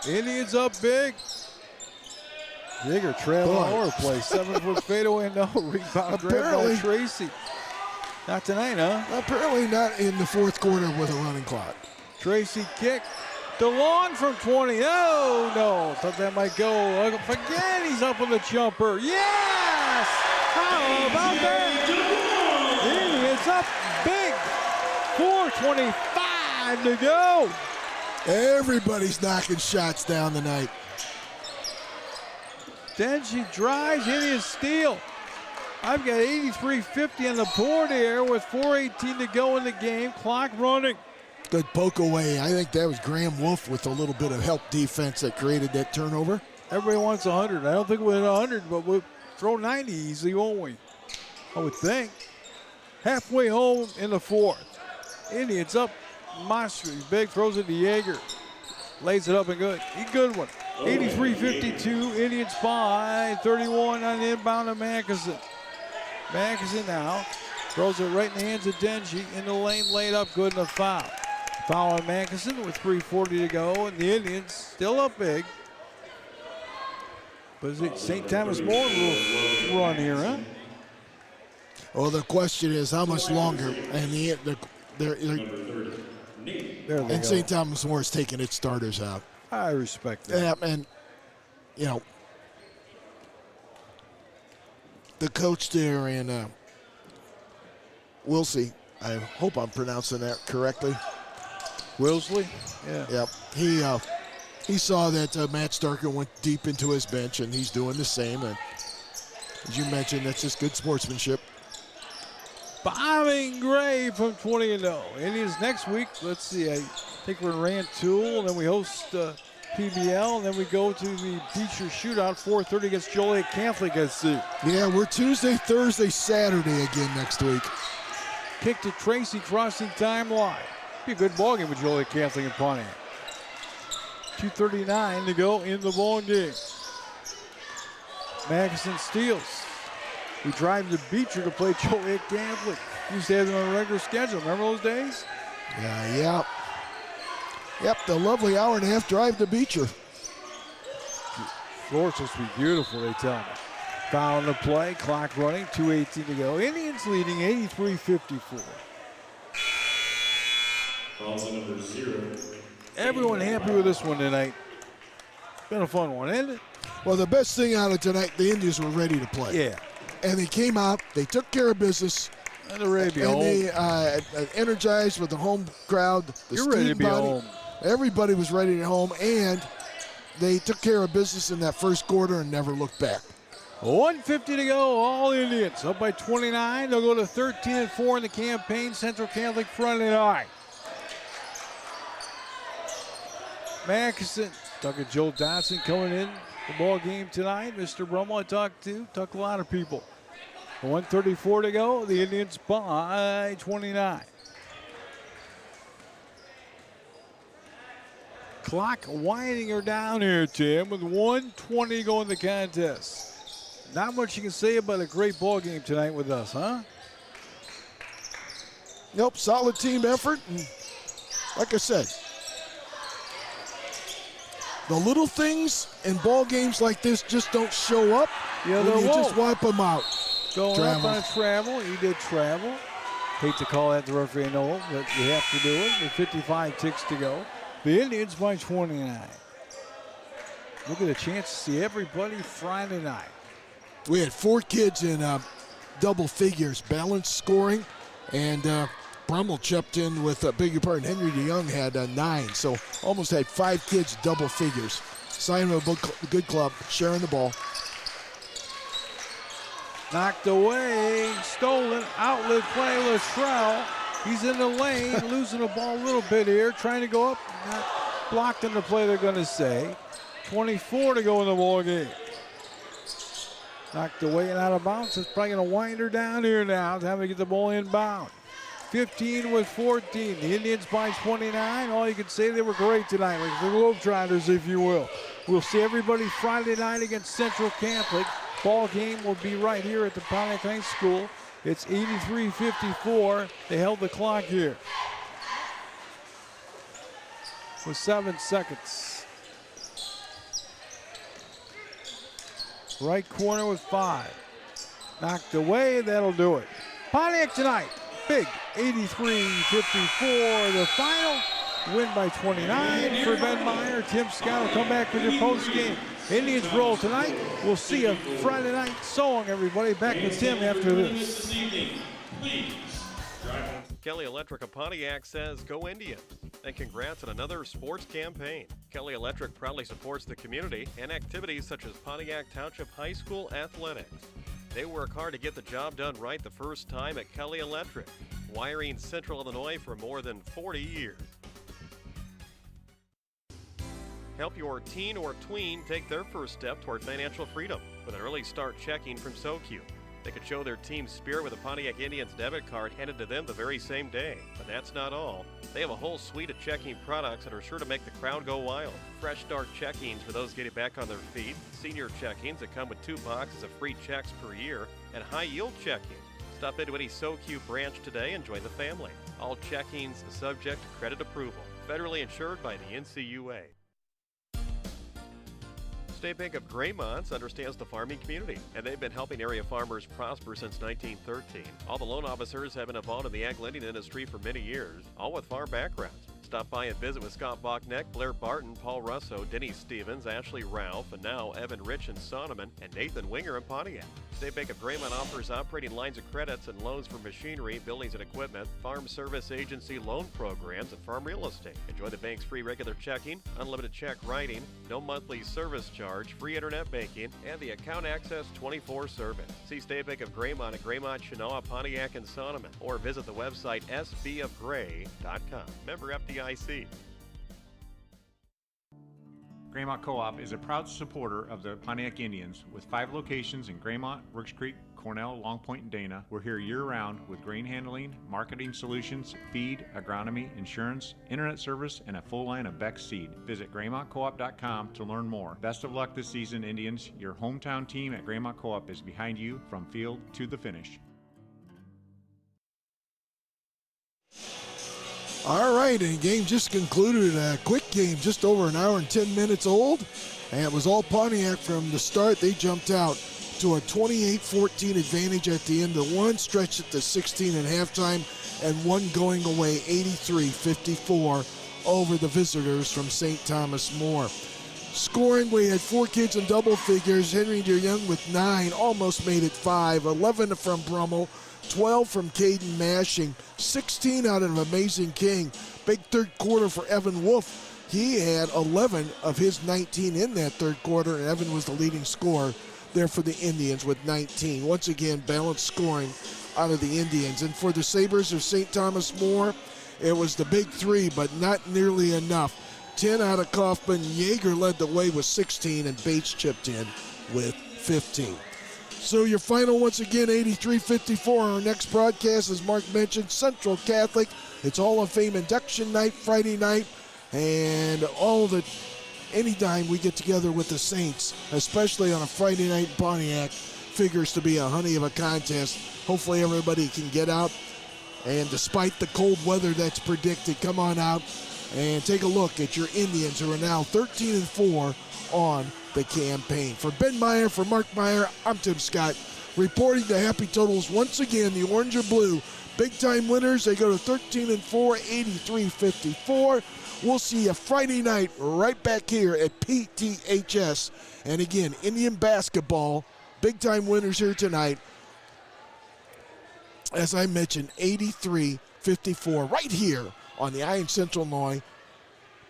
Indians up big. Yeager traveling all over the place. 7-foot fadeaway, no rebound. Grabbed by Tracy. Not tonight, huh? Apparently not in the fourth quarter with a running clock. Tracy kick. DeLong from 20. Oh, no. Thought that might go. Again, he's up on the jumper. Yes! How about that? Indians up big. 4:25 to go. Everybody's knocking shots down tonight. Denji drives, Indians steal. I've got 83-50 on the board here with 4:18 to go in the game. Clock running. Good poke away. I think that was Graham Wolf with a little bit of help defense that created that turnover. Everybody wants 100. I don't think we'll hit 100, but we'll throw 90 easily, won't we? I would think. Halfway home in the fourth. Indians up. Mastri, big, throws it to Yeager. Lays it up and good. Good one. 83-52. Indians by 31 on the inbound of Mackesson. Mackesson now throws it right in the hands of Denji. In the lane, laid up, good, and a foul. Foul on Mackesson with 3:40 to go, and the Indians still up big. But is it St. Thomas More will run here, huh? Well, the question is how much longer, and and St. Thomas More is taking its starters out. I respect that. Yeah, and, you know, the coach there in Wilsey, I hope I'm pronouncing that correctly. Wilsley? Yeah. Yep. He saw that Matt Starker went deep into his bench, and he's doing the same. And as you mentioned, that's just good sportsmanship. Bombing Gray from 20-0. Indians next week, let's see, I think we're in Rantoul, and then we host PBL, and then we go to the Beecher Shootout, 4:30 against Joliet Catholic SC. Yeah, we're Tuesday, Thursday, Saturday again next week. Kick to Tracy, crossing timeline. Be a good ball game with Joliet Catholic and Pontiac. 2:39 to go in the ball game. Mackesson steals. We drive to Beecher to play Joliet Catholic. Used to have them on a regular schedule. Remember those days? Yeah. Yep, the lovely hour and a half drive to Beecher. Floor supposed to be beautiful, they tell me. Foul on the play, clock running, 2:18 to go. Indians leading 83-54. Fouls number 0. Everyone happy with this one tonight. Been a fun one, isn't it? Well, the best thing out of tonight, the Indians were ready to play. Yeah. And they came out, they took care of business. And they're ready to be and home. They energized with the home crowd. The You're ready to student be body. home. Everybody was ready to home, and they took care of business in that first quarter and never looked back. 1:50 to go, all Indians up by 29. They'll go to 13-4 in the campaign. Central Catholic Friday night. Mackinson, talking Joel Dotson coming in the ball game tonight. Mr. Brummel I talked to a lot of people. 1:34 to go, the Indians by 29. Clock winding her down here, Tim, with 1:20 going in the contest. Not much you can say about a great ball game tonight with us, huh? Nope, solid team effort. And like I said, the little things in ball games like this just don't show up. Yeah, when you won't. just wipe them out. Going up on travel. He did travel. Hate to call that the referee, I know, but you have to do it. With 55 ticks to go. The Indians by 29. Look at a chance to see everybody Friday night. We had 4 kids in double figures, balanced scoring, and Brummel chipped in with, beg your pardon, Henry DeYoung had 9, so almost had 5 kids double figures. Sign of a good club, sharing the ball. Knocked away, stolen, outlet play, Latrell. He's in the lane, losing the ball a little bit here, trying to go up. Not blocked in the play, they're going to say. 24 to go in the ball game. Knocked away and out of bounds. It's probably going to wind her down here now. Time to get the ball inbound. 15 with 14. The Indians by 29. All you can say, they were great tonight, like the Globetrotters, if you will. We'll see everybody Friday night against Central Catholic. Ball game will be right here at the Pontiac High School. It's 83-54. They held the clock here with 7 seconds. Right corner with 5. Knocked away, that'll do it. Pontiac tonight, big 83-54. The final win by 29 for Ben Meyer. Tim Scott will come back with your post game. Indians roll tonight. We'll see a Friday night song, everybody. Back with Tim after this. Kelly Electric of Pontiac says, "Go Indians," and congrats on another sports campaign. Kelly Electric proudly supports the community and activities such as Pontiac Township High School athletics. They work hard to get the job done right the first time at Kelly Electric, wiring Central Illinois for more than 40 years. Help your teen or tween take their first step toward financial freedom with an early start checking from SoQ. They could show their team's spirit with a Pontiac Indians debit card handed to them the very same day. But that's not all. They have a whole suite of checking products that are sure to make the crowd go wild. Fresh start checkings for those getting back on their feet, senior checkings that come with 2 boxes of free checks per year, and high yield checking. Stop into any SoQ branch today and join the family. All checkings subject to credit approval. Federally insured by the NCUA. State Bank of Graymont understands the farming community, and they've been helping area farmers prosper since 1913. All the loan officers have been involved in the ag lending industry for many years, all with farm backgrounds. Stop by and visit with Scott Bachneck, Blair Barton, Paul Russo, Denny Stevens, Ashley Ralph, and now Evan Rich in Sonneman, and Nathan Winger in Pontiac. State Bank of Graymont offers operating lines of credits and loans for machinery, buildings and equipment, farm service agency loan programs, and farm real estate. Enjoy the bank's free regular checking, unlimited check writing, no monthly service charge, free internet banking, and the account access 24 service. See State Bank of Graymont at Graymont, Chenoa, Pontiac, and Sonneman, or visit the website sbofgray.com. Member FDIC. Graymont Co-op is a proud supporter of the Pontiac Indians with 5 locations in Graymont, Rooks Creek, Cornell, Long Point, and Dana. We're here year-round with grain handling, marketing solutions, feed, agronomy, insurance, internet service, and a full line of Beck seed. Visit GraymontCoop.com to learn more. Best of luck this season, Indians. Your hometown team at Graymont Co-op is behind you from field to the finish. All right, and the game just concluded. A quick game, just over an hour and 10 minutes old. And it was all Pontiac from the start. They jumped out to a 28-14 advantage at the end of one, stretched it to 16 at halftime, and one going away 83-54 over the visitors from St. Thomas More. Scoring, we had 4 kids in double figures. Henry DeYoung with 9, almost made it 5. 11 from Brummel, 12 from Caden Mashing, 16 out of Amazing King. Big third quarter for Evan Wolf. He had 11 of his 19 in that third quarter, and Evan was the leading scorer there for the Indians with 19. Once again, balanced scoring out of the Indians. And for the Sabres of St. Thomas More, it was the big 3, but not nearly enough. 10 out of Kaufman. Yeager led the way with 16, and Bates chipped in with 15. So your final, once again, 83-54. Our next broadcast, as Mark mentioned, Central Catholic. It's Hall of Fame induction night, Friday night, and anytime we get together with the Saints, especially on a Friday night in Pontiac, figures to be a honey of a contest. Hopefully everybody can get out, and despite the cold weather that's predicted, come on out and take a look at your Indians, who are now 13-4 on the campaign. For Ben Meyer, for Mark Meyer, I'm Tim Scott, reporting the Happy Totals once again. The orange or blue, big-time winners. They go to 13-4, 83-54. We'll see you Friday night right back here at PTHS. And again, Indian basketball, big-time winners here tonight. As I mentioned, 83-54 right here on the Iron Central Illinois,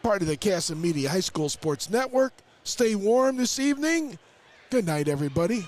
part of the Casa Media High School Sports Network. Stay warm this evening. Good night, everybody.